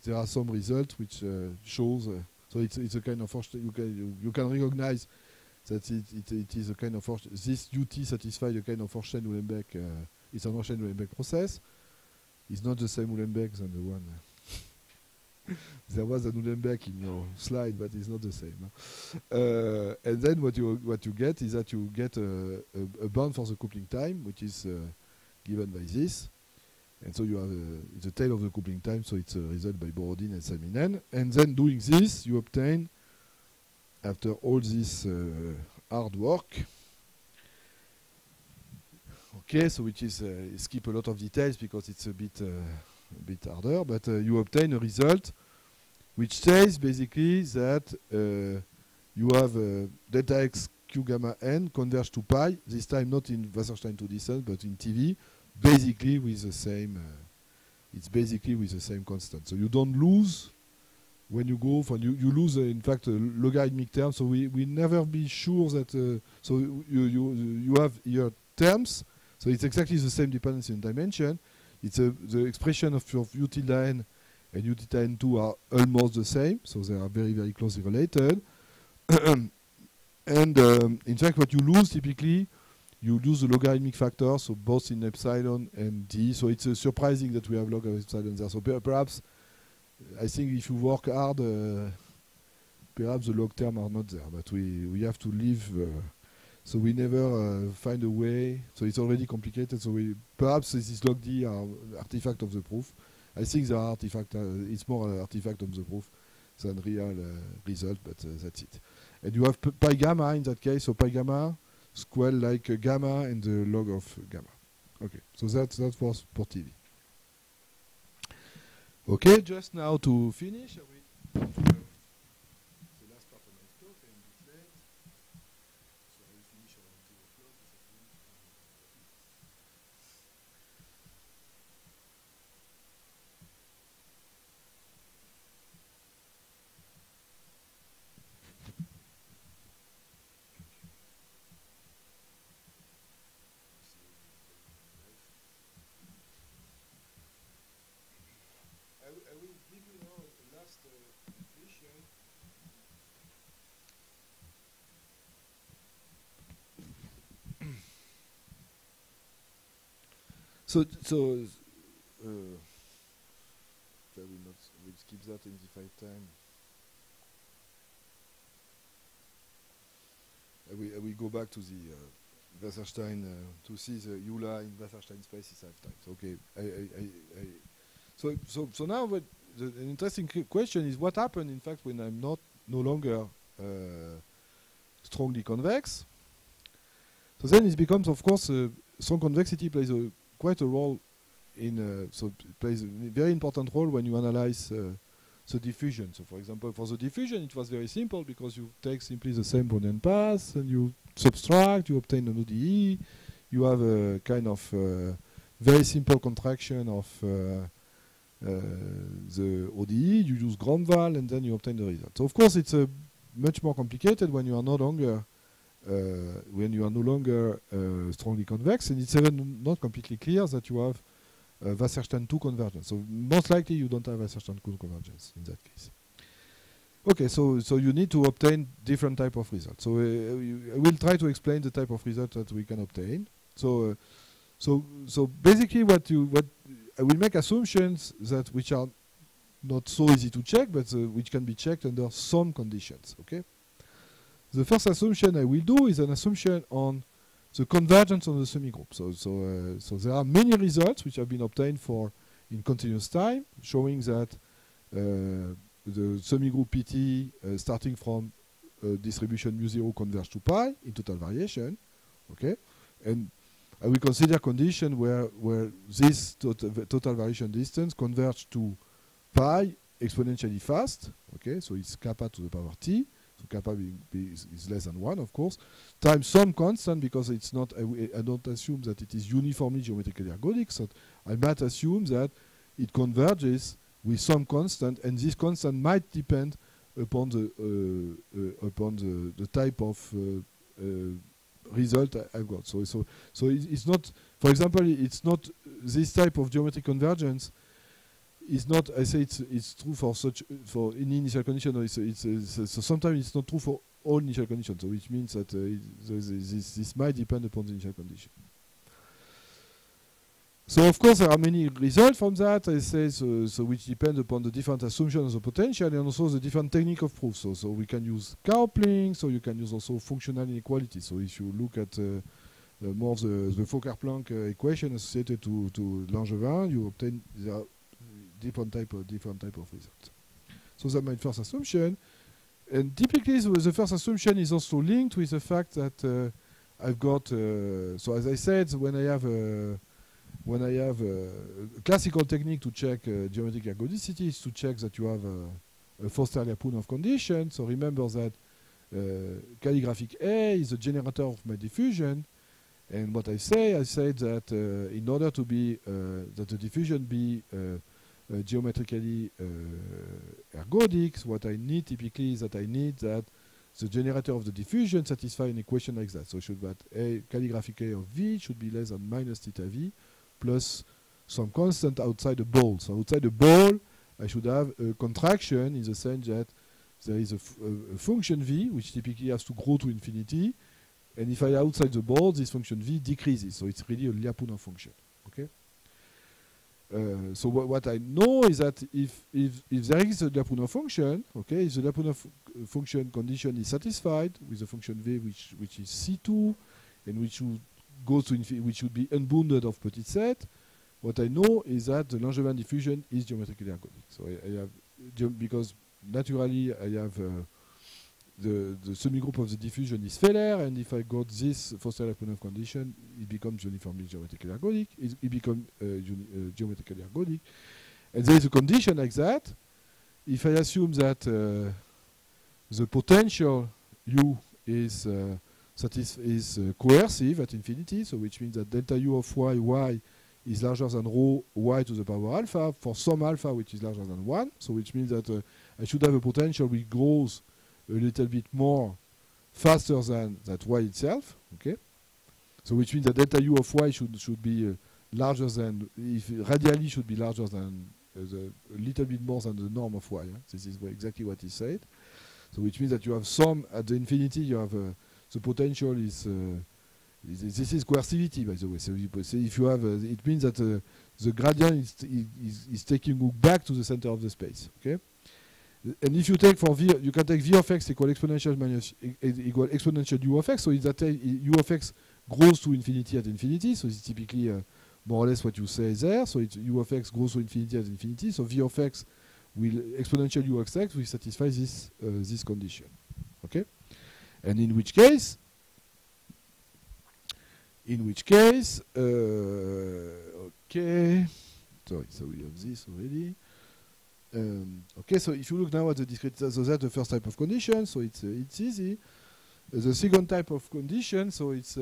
Speaker 1: there are some results which shows. So it's a kind of you can recognize that it is a kind of this UT satisfies a kind of Horstein-Uhlenbeck. It's an Horstein-Uhlenbeck process. It's not the same Uhlenbeck than the one. There was an Uhlenbeck in your slide, but it's not the same. And then what you get is that you get a bound for the coupling time, which is given by this. And so you have it's the tail of the coupling time, so it's a result by Borodin and Salminen. And then doing this, you obtain, after all this hard work, okay, so which is skip a lot of details because it's a bit harder, but you obtain a result which says basically that you have delta x q gamma n converge to pi, this time not in Wasserstein 2 distance, but in TV, basically with the same, it's basically with the same constant. So you don't lose when you go for, you lose in fact a logarithmic term, so we never be sure that, so you have your terms, so it's exactly the same dependency in dimension. It's the expression of your u tilde n and u tilde n2 are almost the same, so they are very, very closely related. And in fact, what you lose typically, you lose the logarithmic factor, so both in epsilon and d. So it's surprising that we have log of epsilon there. So perhaps, I think if you work hard, perhaps the log term are not there. But we have to live. So we never find a way. So it's already complicated. So perhaps this log d are artifact of the proof. I think there are artifact. It's more an artifact of the proof than real result. But that's it. And you have pi gamma in that case. So pi gamma square like gamma and the log of gamma. Okay. So that was for TV. Okay. Just now to finish. The last part of my talk and it's late. So I will finish around 2 o'clock. I will give you now the last definition. So I will skip that in the 5 time. I will go back to the Wasserstein to see the Euler in Wasserstein space is 5 times. Okay. So now an interesting question is what happened in fact when I'm no longer strongly convex. So then it becomes, of course, strong convexity plays quite a role in, so it plays a very important role when you analyze the diffusion. So for example, for the diffusion, it was very simple because you take simply the same Brownian path and you subtract, you obtain an ODE, you have a kind of very simple contraction of the ODE, you use Gromval, and then you obtain the result. So of course, it's much more complicated when you are no longer strongly convex, and it's even not completely clear that you have Wasserstein 2 convergence. So most likely you don't have Wasserstein 2 convergence in that case. Okay, so you need to obtain different type of results. So I will try to explain the type of result that we can obtain. So basically, I will make assumptions that which are not so easy to check, but which can be checked under some conditions. Okay. The first assumption I will do is an assumption on the convergence of the semigroup. So there are many results which have been obtained in continuous time, showing that the semi-group PT starting from distribution mu0 converge to pi in total variation, okay? And I will consider condition where this total variation distance converge to pi exponentially fast, okay? So it's kappa to the power t, so kappa is less than 1, of course, times some constant, because it's not, I don't assume that it is uniformly geometrically ergodic, so I might assume that it converges with some constant, and this constant might depend upon the type of result I've got. So it's not, for example, it's not this type of geometric convergence is not, I say it's true for any initial condition, or so sometimes it's not true for all initial conditions, so which means that this might depend upon the initial condition. So of course there are many results from that, I say, so which depend upon the different assumptions of the potential and also the different technique of proof. So we can use coupling, so you can use also functional inequality. So if you look at more of the Fokker-Planck equation associated to Langevin, you obtain different type of results. So that's my first assumption. And typically the first assumption is also linked with the fact that I've got, so as I said, when I have a classical technique to check geometric ergodicity is to check that you have a Forster-Lyapunov condition. So remember that calligraphic A is the generator of my diffusion. And what I said that in order to be, that the diffusion be geometrically ergodic, what I need typically is that I need that the generator of the diffusion satisfy an equation like that. So should that A, calligraphic A of V should be less than minus theta V plus some constant outside the ball. So outside the ball, I should have a contraction in the sense that there is a function V, which typically has to grow to infinity. And if I are outside the ball, this function V decreases. So it's really a Lyapunov function. Okay. So what I know is that if there is a Lyapunov function, okay, if the Lyapunov function condition is satisfied with the function V, which is C2, and which should go to which should be unbounded of petit set, what I know is that the Langevin diffusion is geometrically ergodic. So I have, because naturally I have the semi-group of the diffusion is Feller, and if I got this Forster-Lyapunov condition, it becomes uniformly geometrically ergodic. It becomes geometrically ergodic. And there is a condition like that. If I assume that the potential U is coercive at infinity, so which means that delta U of y is larger than rho y to the power alpha for some alpha which is larger than 1, so which means that I should have a potential which grows a little bit more faster than that y itself, okay? So which means that delta U of y should be larger than, if radially should be larger than a little bit more than the norm of y. This is exactly what he said. So which means that you have some, at the infinity, you have the potential is, this is coercivity, by the way. So if you have, it means that the gradient is taking you back to the center of the space, okay? And if you take for V, you can take V of x equal exponential minus equal exponential U of x, so it's that U of x grows to infinity at infinity, so it's typically more or less what you say there, so it's U of x grows to infinity at infinity, so V of x will exponential U of x will satisfy this, this condition, okay? And in which case, okay, sorry, so we have this already. Okay, so if you look now at the discrete, so that's the first type of condition, so it's easy. The second type of condition, so it's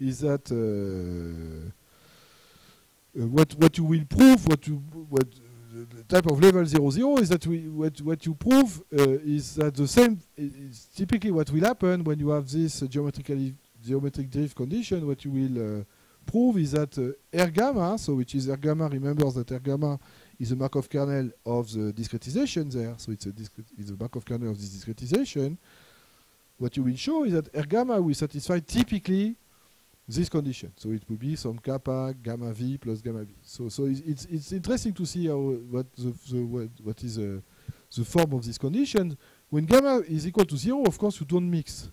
Speaker 1: is that what you will prove, what the type of level 0,0 is that what you prove is that the same is typically what will happen when you have this geometric drift condition. What you will prove is that R gamma, so which is R gamma, remembers that R gamma is a Markov kernel of the discretization there, so it's a Markov kernel of this discretization. What you will show is that R gamma will satisfy typically this condition. So it will be some kappa gamma v plus gamma v. So it's interesting to see how what is the form of this condition. When gamma is equal to 0, of course you don't mix,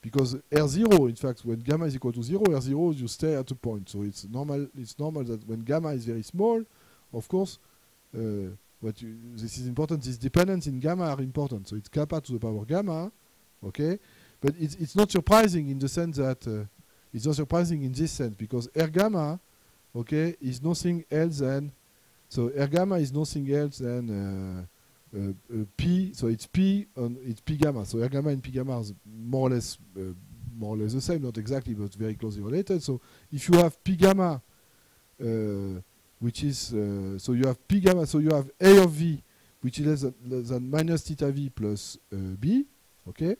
Speaker 1: because R0, in fact, when gamma is equal to 0, R0 you stay at a point. So it's normal. It's normal that when gamma is very small, of course, this is important. These dependence in gamma are important. So it's kappa to the power gamma, okay? But it's not surprising in the sense that it's not surprising in this sense because R gamma, okay, is nothing else than R gamma is nothing else than P. So it's P gamma. So R gamma and P gamma are more or less the same, not exactly, but very closely related. So if you have P gamma, which is so you have P gamma, so you have A of V, which is less than minus theta V plus B, okay?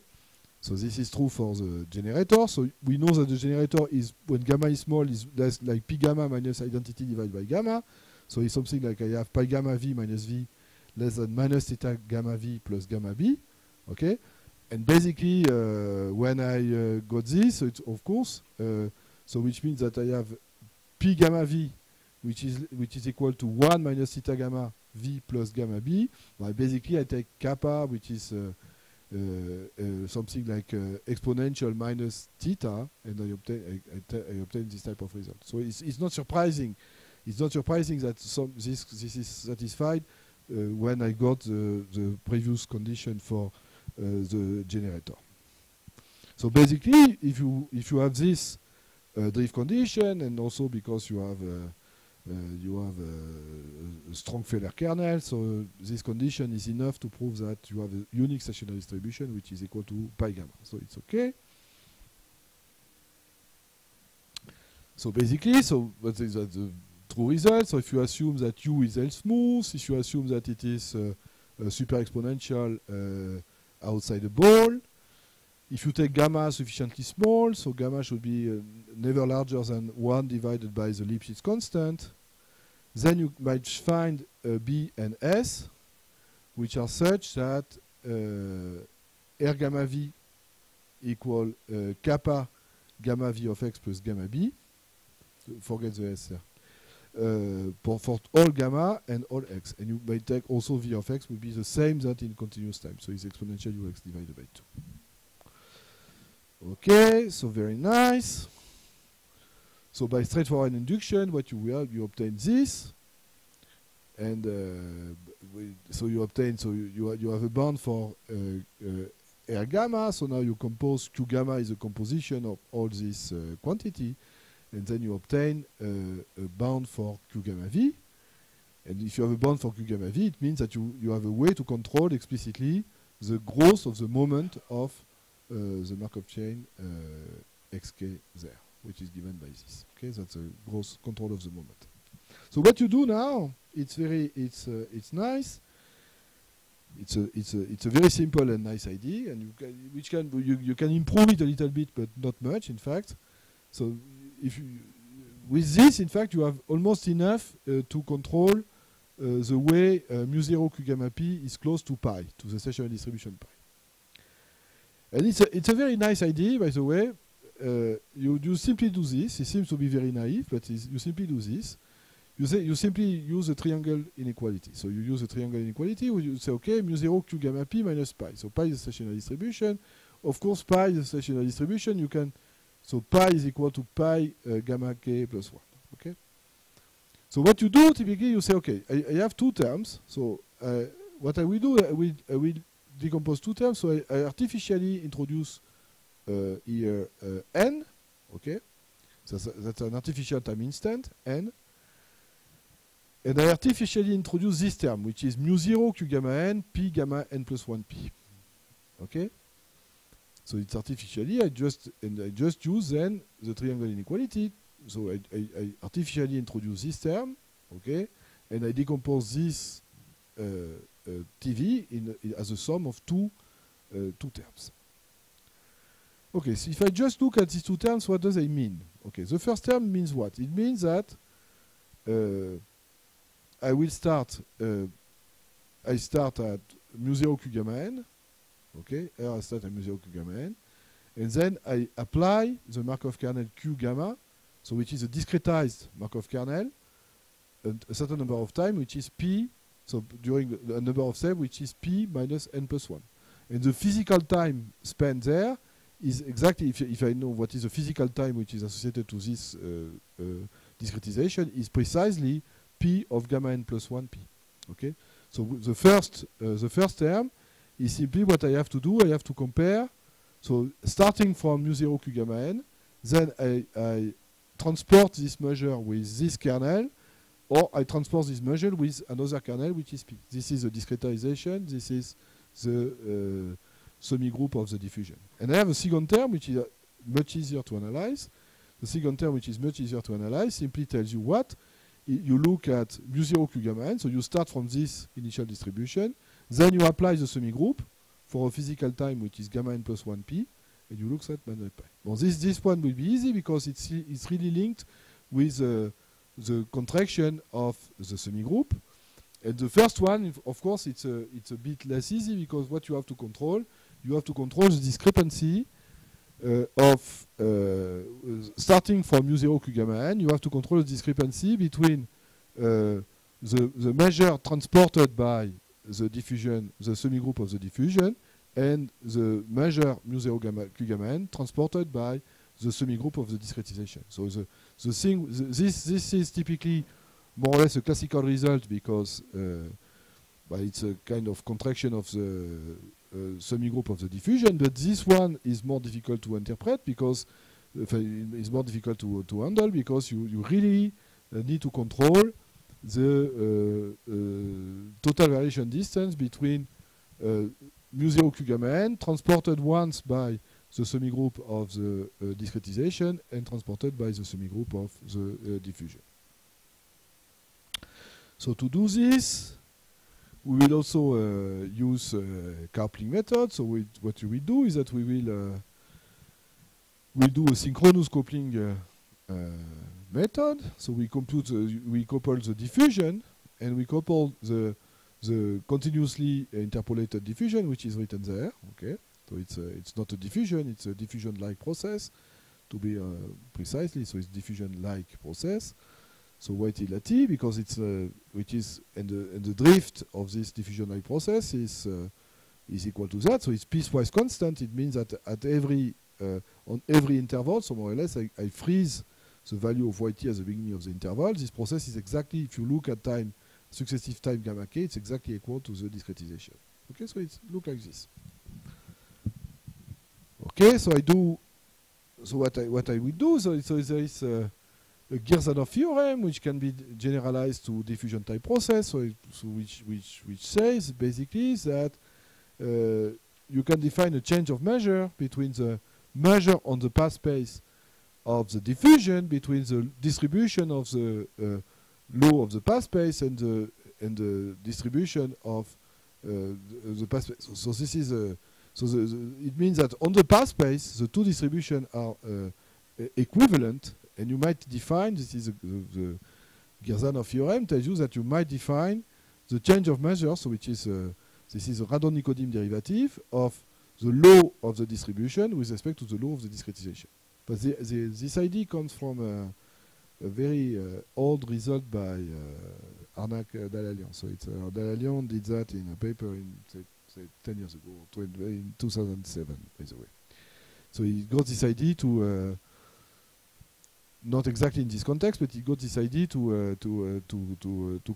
Speaker 1: So this is true for the generator. So we know that the generator is, when gamma is small, is less like P gamma minus identity divided by gamma. So it's something like I have pi gamma V minus V less than minus theta gamma V plus gamma B, okay? And basically, when I got this, so it's of course, so which means that I have P gamma V, which is equal to 1 minus theta gamma V plus gamma B. Well, basically, I take kappa, which is something like exponential minus theta, and I obtain this type of result. So it's not surprising. It's not surprising that this is satisfied when I got the previous condition for the generator. So basically, if you have this drift condition, and also because you have a strong Feller kernel, so this condition is enough to prove that you have a unique stationary distribution which is equal to pi gamma. So it's okay. So basically, so what is that the true result? So if you assume that U is L smooth, if you assume that it is super exponential outside the ball, if you take gamma sufficiently small, so gamma should be never larger than 1 divided by the Lipschitz constant, then you might find B and S, which are such that R gamma V equal kappa gamma V of X plus gamma B. Forget the S here. For all gamma and all X. And you might take also V of X would be the same that in continuous time. So it's exponential UX divided by 2. Okay, so very nice. So by straightforward induction, what you will, you obtain this, and so you obtain, so you have a bound for R gamma. So now you compose Q gamma is a composition of all this quantity, and then you obtain a bound for Q gamma V. And if you have a bound for Q gamma V, it means that you have a way to control explicitly the growth of the moment of the Markov chain xk there, which is given by this. Okay, that's a gross control of the moment. So what you do now, it's nice. It's a very simple and nice idea, and you can improve it a little bit, but not much, in fact. So with this, in fact, you have almost enough to control the way mu0 q gamma p is close to pi, to the stationary distribution pi. And it's a very nice idea, by the way. You simply do this. It seems to be very naive, but you simply do this. You simply use the triangle inequality. So you use the triangle inequality where you say, okay, mu0 q gamma p minus pi. So pi is the stationary distribution. Of course, pi is the stationary distribution. You can, so pi is equal to pi gamma k plus 1. Okay. So what you do typically, you say, okay, I have two terms. So what I will do, I will decompose two terms. So I artificially introduce here n. Okay. So that's an artificial time instant n. And I artificially introduce this term, which is mu0 q gamma n p gamma n plus 1p. Okay? So it's artificially, I just use then the triangle inequality. So I artificially introduce this term, okay? And I decompose this TV as a sum of two terms. Okay, so if I just look at these two terms, what does they mean? Okay, the first term means what? It means that I will start. I start at mu0 q gamma n. Okay, I start at mu0 q gamma n, and then I apply the Markov kernel q gamma, so which is a discretized Markov kernel, a certain number of time, which is p. So during a number of steps, which is p minus n plus 1, and the physical time spent there is exactly, if I know what is the physical time which is associated to this discretization, is precisely p of gamma n plus 1p. Okay, So the first term is simply what I have to do. I have to compare. So starting from mu0 q gamma n, then I transport this measure with this kernel, or I transport this measure with another kernel, which is P. This is the discretization. This is the semi-group of the diffusion. And I have a second term, which is much easier to analyze. The second term, which is much easier to analyze, simply tells you what? You look at mu0 q gamma n, so you start from this initial distribution, then you apply the semi-group for a physical time, which is gamma n plus 1p, and you look at manual pi. Well, this one will be easy because it's really linked with the contraction of the semi-group. And the first one, of course, it's a bit less easy because what you have to control the discrepancy of starting from mu0 q gamma n. You have to control the discrepancy between the measure transported by the diffusion, the semi-group of the diffusion, and the measure mu0 q gamma n transported by the semi-group of the discretization. So the thing, this is typically more or less a classical result because it's a kind of contraction of the semi-group of the diffusion, but this one is more difficult to interpret because it's more difficult to handle because you really need to control the total variation distance between mu0 q gamma n transported once by the semi-group of the discretization and transported by the semi-group of the diffusion. So to do this, we will also use coupling method. So what we will do is that we will we'll do a synchronous coupling method. So we compute, we couple the diffusion, and we couple the continuously interpolated diffusion, which is written there. Okay, so it's not a diffusion; it's a diffusion-like process, to be precisely. So it's diffusion-like process. So YT la t, because it's which is and the drift of this diffusion-like process is equal to that. So it's piecewise constant. It means that at every on every interval, so more or less, I freeze the value of YT at the beginning of the interval. This process is exactly, if you look at time, successive time gamma k, it's exactly equal to the discretization. Okay, so it looks like this. Okay, so I do. So what I will do. So there is a Girzanov theorem which can be generalized to diffusion type process. So which says basically that you can define a change of measure between the measure on the path space of the diffusion between the distribution of the law of the path space and the distribution of the path space. So this is it means that on the path space the two distributions are equivalent, and you might define, this is the Girzanov theorem tells you that you might define the change of measure, so which is this is a Radon-Nikodym derivative of the law of the distribution with respect to the law of the discretization. But this idea comes from a very old result by Arnak Dalalian. So it's Dalalian did that in a paper in say 10 years ago, in 2007, by the way. So he got this idea to not exactly in this context, but he got this idea to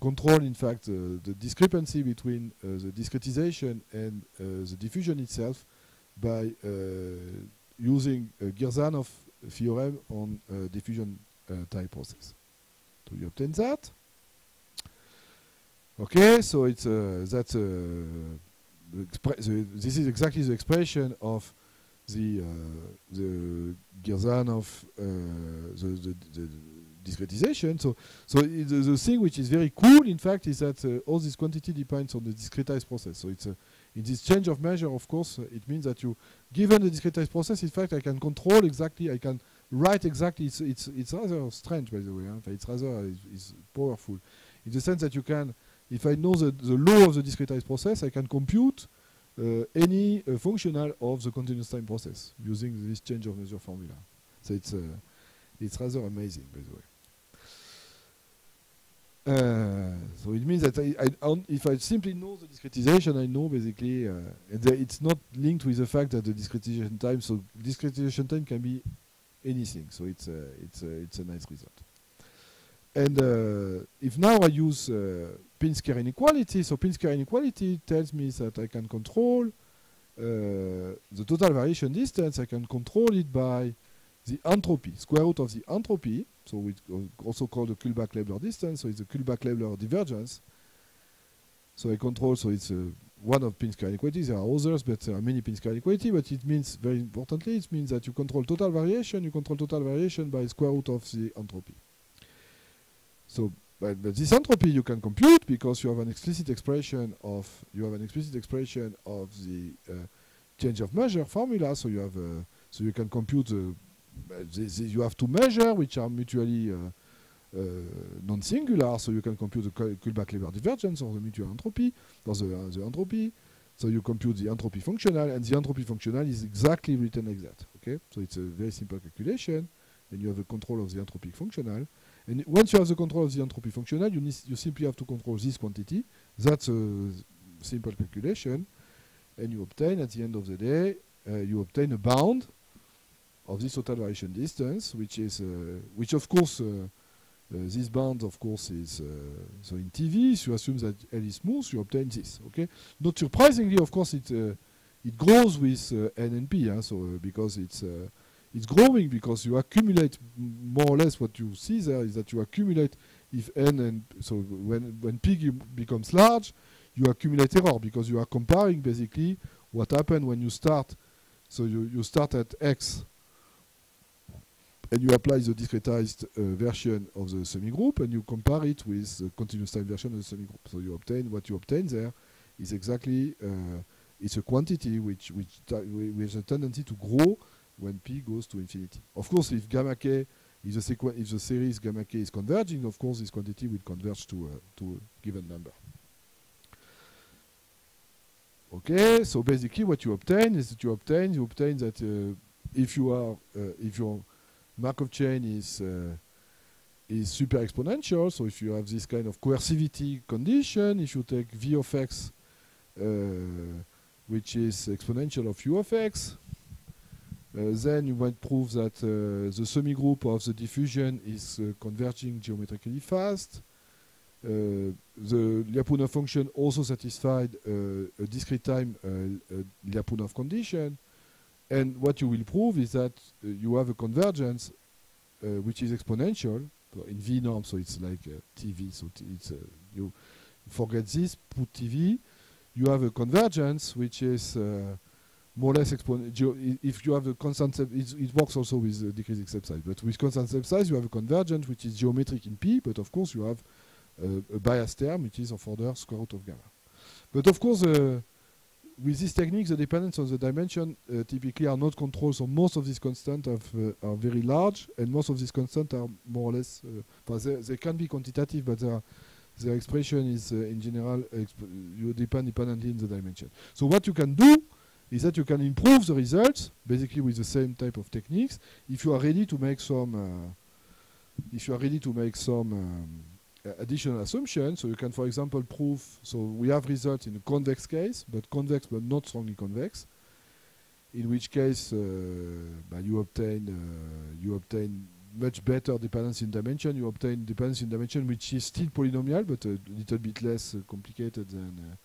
Speaker 1: control, in fact, the discrepancy between the discretization and the diffusion itself by using Girzanov theorem on diffusion type process. So you obtain that. Okay, so it's this is exactly the expression of the Girzanov the discretization. So the thing which is very cool, in fact, is that all this quantity depends on the discretized process. So it's in this change of measure, of course, it means that you, given the discretized process, in fact, I can control exactly, I can write exactly. It's rather strange, by the way. It's rather is powerful, in the sense that you can, if I know the law of the discretized process, I can compute any functional of the continuous time process using this change of measure formula. So it's rather amazing, by the way. So it means that if I simply know the discretization, I know basically it's not linked with the fact that the discretization time. So discretization time can be anything. So it's a nice result. And if now I use Pinsker inequality. So Pinsker inequality tells me that I can control the total variation distance. I can control it by the entropy, square root of the entropy. So we also call the Kullback-Leibler distance. So it's the Kullback-Leibler divergence. So I control, so it's one of Pinsker inequalities. There are others, but there are many Pinsker inequalities. But it means, very importantly, it means that you control total variation. You control total variation by square root of the entropy. So, but this entropy you can compute because you have an explicit expression of the change of measure formula. So you have so you can compute you have two measures which are mutually non-singular, so you can compute the Kullback-Leibler divergence or the mutual entropy, or the entropy. So you compute the entropy functional, and the entropy functional is exactly written like that. Okay, so it's a very simple calculation, and you have the control of the entropy functional. And once you have the control of the entropy functional, you simply have to control this quantity. That's a simple calculation, and you obtain at the end of the day, you obtain a bound of this total variation distance, which is which of course this bound of course is so in TV. So you assume that L is smooth, you obtain this. Okay, not surprisingly, of course, it grows with N and P. So because it's growing because you accumulate more or less what you see there is that you accumulate if N and so when P becomes large, you accumulate error because you are comparing basically what happened when you start. So you start at X and you apply the discretized version of the semigroup and you compare it with the continuous time version of the semigroup. So you obtain what you obtain there is exactly it's a quantity which has a tendency to grow when P goes to infinity. Of course, if gamma k is if the series gamma k is converging, of course this quantity will converge to a given number. Okay, so basically what you obtain is that you obtain that if your Markov chain is super exponential, so if you have this kind of coercivity condition, if you take V of x, which is exponential of U of x, then you might prove that the semigroup of the diffusion is converging geometrically fast. The Lyapunov function also satisfied a discrete time Lyapunov condition. And what you will prove is that you have a convergence which is exponential in V norm, so it's like TV. So it's you forget this, put TV. You have a convergence which is more or less exponential. If you have a constant, it works also with decreasing step size. But with constant step size, you have a convergence which is geometric in P. But of course, you have a bias term which is of order square root of gamma. But of course. With this technique, the dependence on the dimension typically are not controlled, so most of these constants are very large, and most of these constants are more or less, they can be quantitative, but their expression is in general, you depend independently in the dimension. So what you can do is that you can improve the results, basically with the same type of techniques, if you are ready to make some, additional assumptions. So you can, for example, prove, so we have results in a convex case, but convex but not strongly convex, in which case you obtain much better dependence in dimension. You obtain dependence in dimension which is still polynomial, but a little bit less complicated than,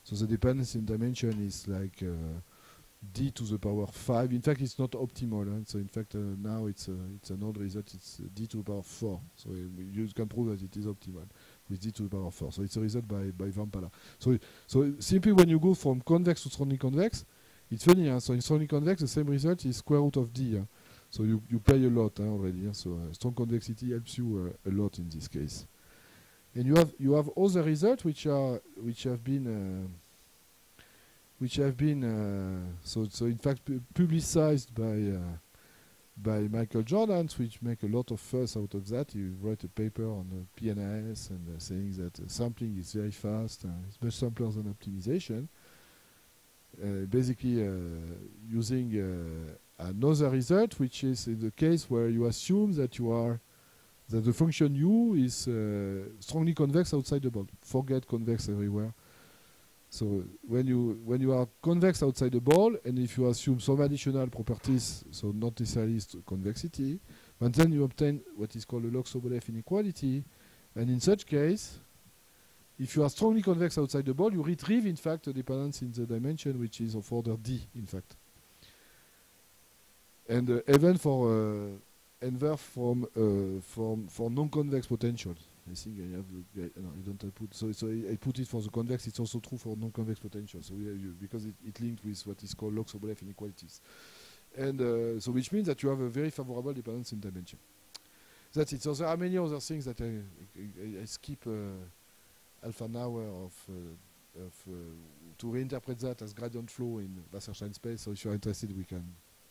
Speaker 1: so the dependence in dimension is like d to the power 5. In fact, it's not optimal. So in fact, now it's an odd result. It's d to the power 4. So you can prove that it is optimal with d to the power 4. So it's a result by Vampala. So simply when you go from convex to strongly convex, it's funny. So in strongly convex, the same result is square root of d. So you pay a lot already. So strong convexity helps you a lot in this case. And you have other results which have been so in fact publicized by Michael Jordan, which make a lot of fuss out of that. He wrote a paper on PNAS and saying that sampling is very fast, it's much simpler than optimization. Basically using another result, which is in the case where you assume that the function u is strongly convex outside the ball. Forget convex everywhere. So when you are convex outside the ball, and if you assume some additional properties, so not necessarily convexity, and then you obtain what is called a log Sobolev inequality. And in such case, if you are strongly convex outside the ball, you retrieve, in fact, a dependence in the dimension which is of order d, in fact. And even for enver for non-convex potentials. I think I have. No, I don't put. So I put it for the convex. It's also true for non-convex potentials. So because it linked with what is called log Sobolev inequalities, and so which means that you have a very favorable dependence in dimension. That's it. So there are many other things that I skip half an hour to reinterpret that as gradient flow in Wasserstein space. So if you're interested, we can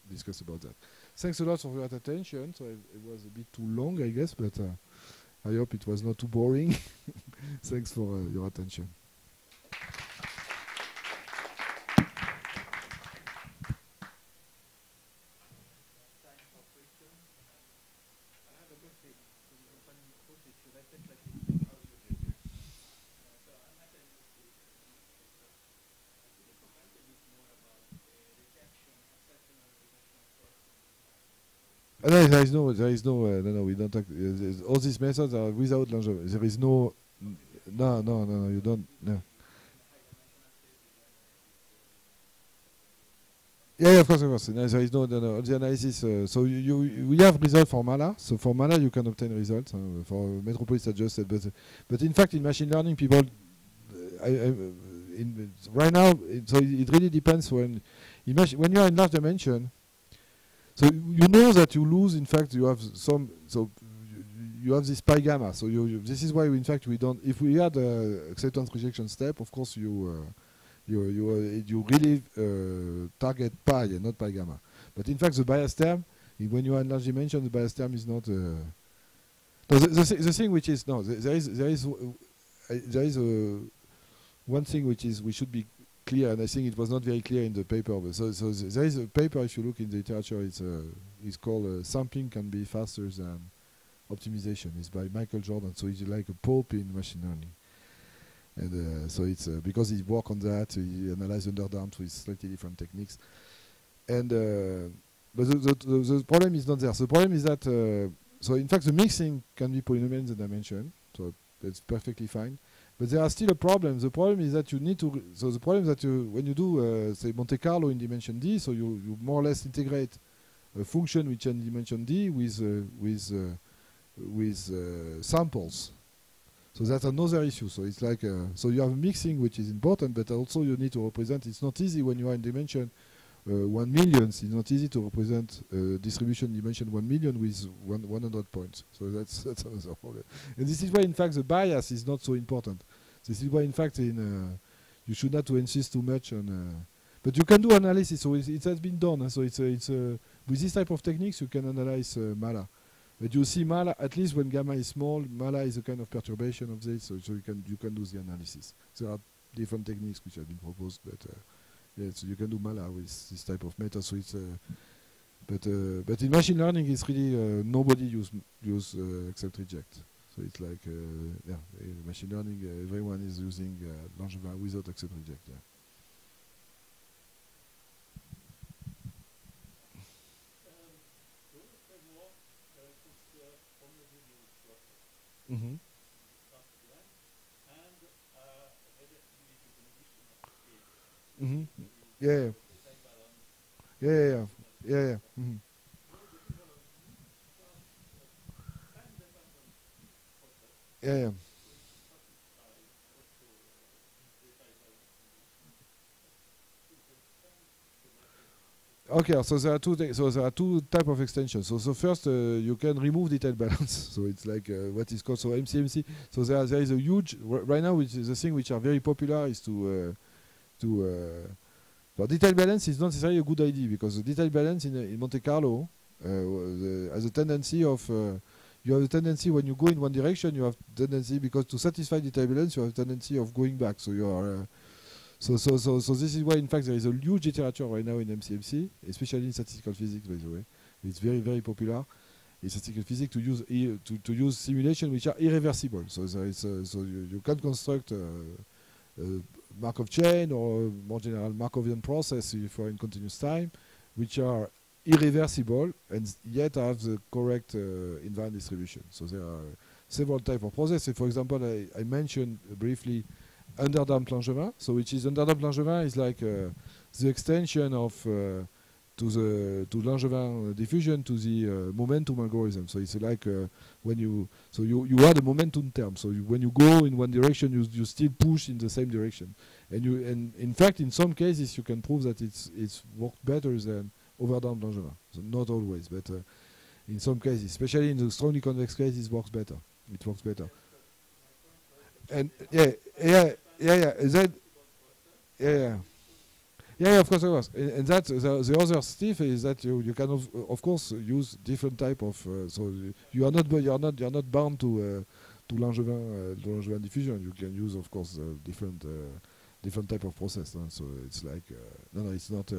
Speaker 1: discuss about that. Thanks a lot for your attention. So it was a bit too long, I guess, but I hope it was not too boring. Thanks for your attention. No, there is no, no, we don't talk. All these methods are without Langevin. There is no, no, you don't, no. Yeah, of course. No, there is no, the analysis. So we have results for Mala. So for Mala, you can obtain results for Metropolis adjusted. But in fact, in machine learning, people, right now, so it really depends when you are in large dimension. So you know that you lose. In fact, you have some. So you have this pi gamma. So this is why, in fact, we don't. If we had acceptance rejection step, of course, you really target pi and not pi gamma. But in fact, the bias term, when you are in large dimension, the bias term is not. No, the thing which is no, there is one thing which is we should be clear, and I think it was not very clear in the paper. But so there is a paper, if you look in the literature, it's called Sampling Can Be Faster Than Optimization. It's by Michael Jordan, so he's like a pope in machine learning. And so it's because he worked on that, he analyzed underdamped with slightly different techniques. And but the problem is not there. So the problem is that so in fact the mixing can be polynomial in the dimension, so that's perfectly fine. But there are still a problem. The problem is that you need to. So the problem is that when you do say Monte Carlo in dimension d, so you more or less integrate a function which is in dimension d with samples. So that's another issue. So it's like so you have a mixing which is important, but also you need to represent. It's not easy when you are in dimension 1 million. It's not easy to represent distribution dimension 1 million with 100 points. So that's another problem. And this is why, in fact, the bias is not so important. This is why, in fact, you should not to insist too much on. But you can do analysis. So it has been done. So it's with this type of techniques you can analyze Mala. But you see Mala, at least when gamma is small, Mala is a kind of perturbation of this. So you can do the analysis. There are different techniques which have been proposed, but. Yeah, so you can do Mala with this type of method. So it's, but in machine learning, it's really nobody use accept reject. So it's like yeah, machine learning, everyone is using Langevin without accept reject. Yeah. Mm-hmm. Mm-hmm. Yeah. Yeah. Mm-hmm. Yeah. Okay, so there are two type of extensions. So first, you can remove detailed balance. So it's like what is called MCMC. So there is a huge right now, which is the thing which are very popular is but detailed balance is not necessarily a good idea because the detailed balance in Monte Carlo has a tendency of you have a tendency when you go in one direction, you have tendency because to satisfy detailed balance, you have a tendency of going back. So you are so this is why in fact there is a huge literature right now in MCMC, especially in statistical physics, by the way. It's very very popular in statistical physics to use to use simulation which are irreversible. So there is so you can construct Markov chain or more general Markovian process if you are in continuous time, which are irreversible and yet have the correct invariant distribution. So there are several types of process. So for example, I mentioned briefly underdamped Langevin. So which is underdamped Langevin is like the extension of to Langevin diffusion to the momentum algorithm. So it's like when you add a momentum term. So when you go in one direction, you still push in the same direction. And in fact, in some cases, you can prove that it's worked better than overdamped Langevin. So not always, but in some cases, especially in the strongly convex cases, it works better. It works better. And yeah, of course. And that the other stuff is that you can of course use different type of. So you are not bound to Langevin diffusion. You can use of course different type of process. So it's like no, it's not.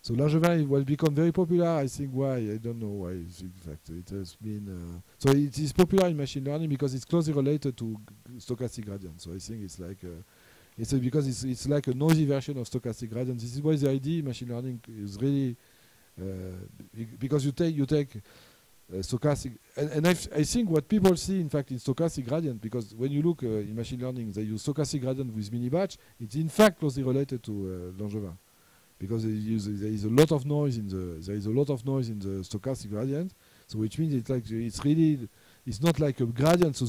Speaker 1: So Langevin will become very popular. I think why, I don't know why. In fact, it has been so it is popular in machine learning because it's closely related to stochastic gradient. So I think it's like. It's because it's like a noisy version of stochastic gradient. This is why the idea in machine learning is really because you take stochastic and I think what people see in fact in stochastic gradient, because when you look in machine learning they use stochastic gradient with mini batch, it's in fact closely related to Langevin because there is a lot of noise in the stochastic gradient. So which means it's not like a gradient, so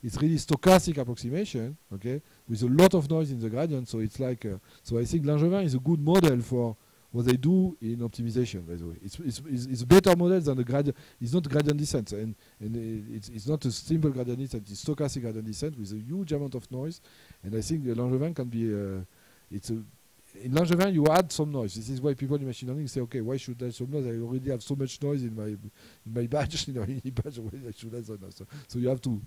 Speaker 1: it's really stochastic approximation, okay, with a lot of noise in the gradient. So it's like, so I think Langevin is a good model for what they do in optimization. By the way, it's a better model than the gradient. It's not gradient descent, and it's not a simple gradient descent. It's stochastic gradient descent with a huge amount of noise, and I think Langevin can be. In Langevin, you add some noise. This is why people in machine learning say, okay, why should I add some noise? I already have so much noise in my batch, in my batch, why I should add some noise? So you have to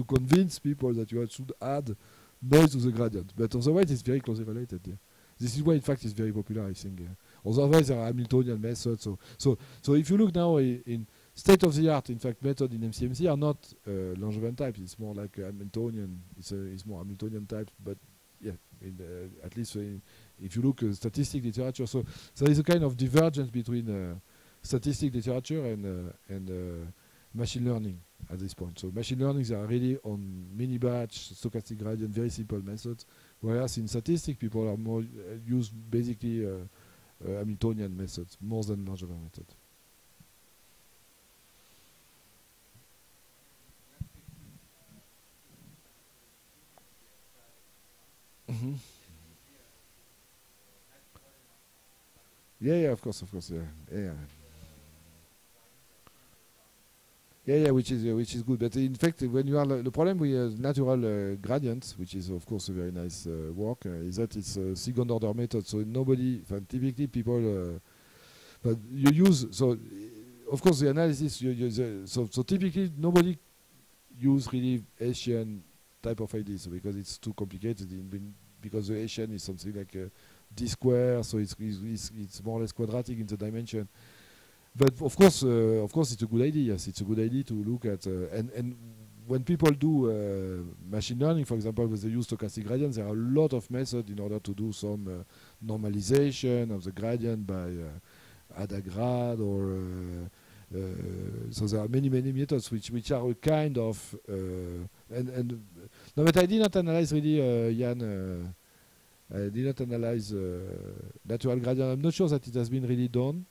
Speaker 1: convince people that you should add noise to the gradient. But otherwise, it's very closely related. Yeah. This is why, in fact, it's very popular, I think. Otherwise, there are Hamiltonian methods. So if you look now in state-of-the-art, in fact, method in MCMC are not Langevin type. It's more like Hamiltonian. It's more Hamiltonian type, but yeah, at least if you look at statistic literature, so there is a kind of divergence between statistic literature and machine learning at this point. So machine learning, they are really on mini batch, stochastic gradient, very simple methods, whereas in statistics, people are more use basically Hamiltonian methods more than Langevin method. Mm-hmm. Yeah, of course, yeah, which is good. But in fact, when you are the problem with natural gradients, which is of course a very nice work, is that it's a second order method. So typically people, but you use of course the analysis. So typically nobody use really Hessian type of ideas, so because it's too complicated. Because the Hessian is something like d square, so it's more or less quadratic in the dimension. But of course, it's a good idea. Yes, it's a good idea to look at and when people do machine learning, for example, with the use stochastic gradients, there are a lot of methods in order to do some normalization of the gradient by Adagrad or so there are many methods which are a kind of no, but I did not analyze really Jan. I did not analyze natural gradient. I'm not sure that it has been really done.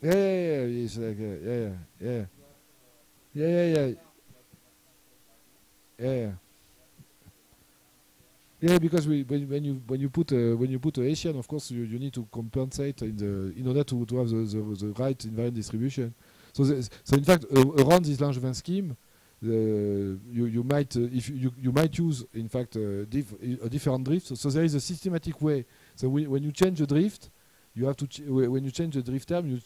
Speaker 1: Yeah, it's like yeah. Yeah, because when you put a Hessian, of course you need to compensate in order to have the right invariant distribution. So in fact around this Langevin scheme, you might you might use in fact a different drift. So there is a systematic way. So when you change the drift, you have to when you change the drift term, you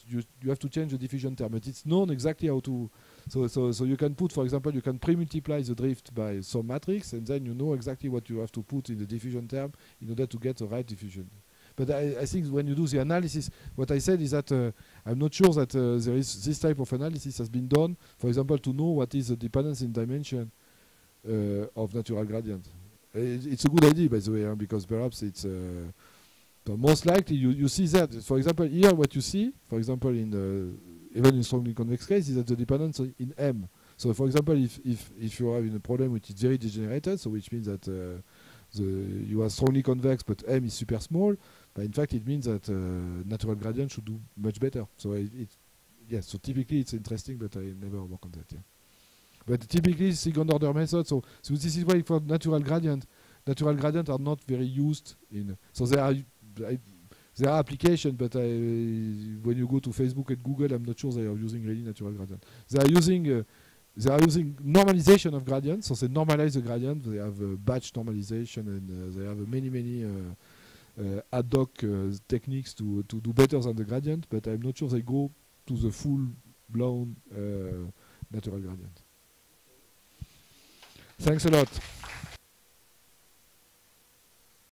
Speaker 1: have to change the diffusion term. But it's known exactly how to. So you can put, for example, you can pre-multiply the drift by some matrix, and then you know exactly what you have to put in the diffusion term in order to get the right diffusion. But I think when you do the analysis, what I said is that I'm not sure that there is this type of analysis has been done, for example, to know what is the dependence in dimension of natural gradient. It's a good idea, by the way, because perhaps it's So most likely you see that. For example, here what you see, for example, in even in strongly convex case, is that the dependence in M. So for example, if you are in a problem which is very degenerated, so which means that you are strongly convex but M is super small, but in fact it means that natural gradient should do much better. So yes, so typically it's interesting, but I never work on that. Yeah. But typically second order method. So this is why for natural gradient are not very used in. So there are applications, but when you go to Facebook and Google, I'm not sure they are using really natural gradient. They are using normalization of gradients. So they normalize the gradient. They have batch normalization, and they have many ad hoc techniques to do better than the gradient. But I'm not sure they go to the full-blown natural gradient. Thanks a lot.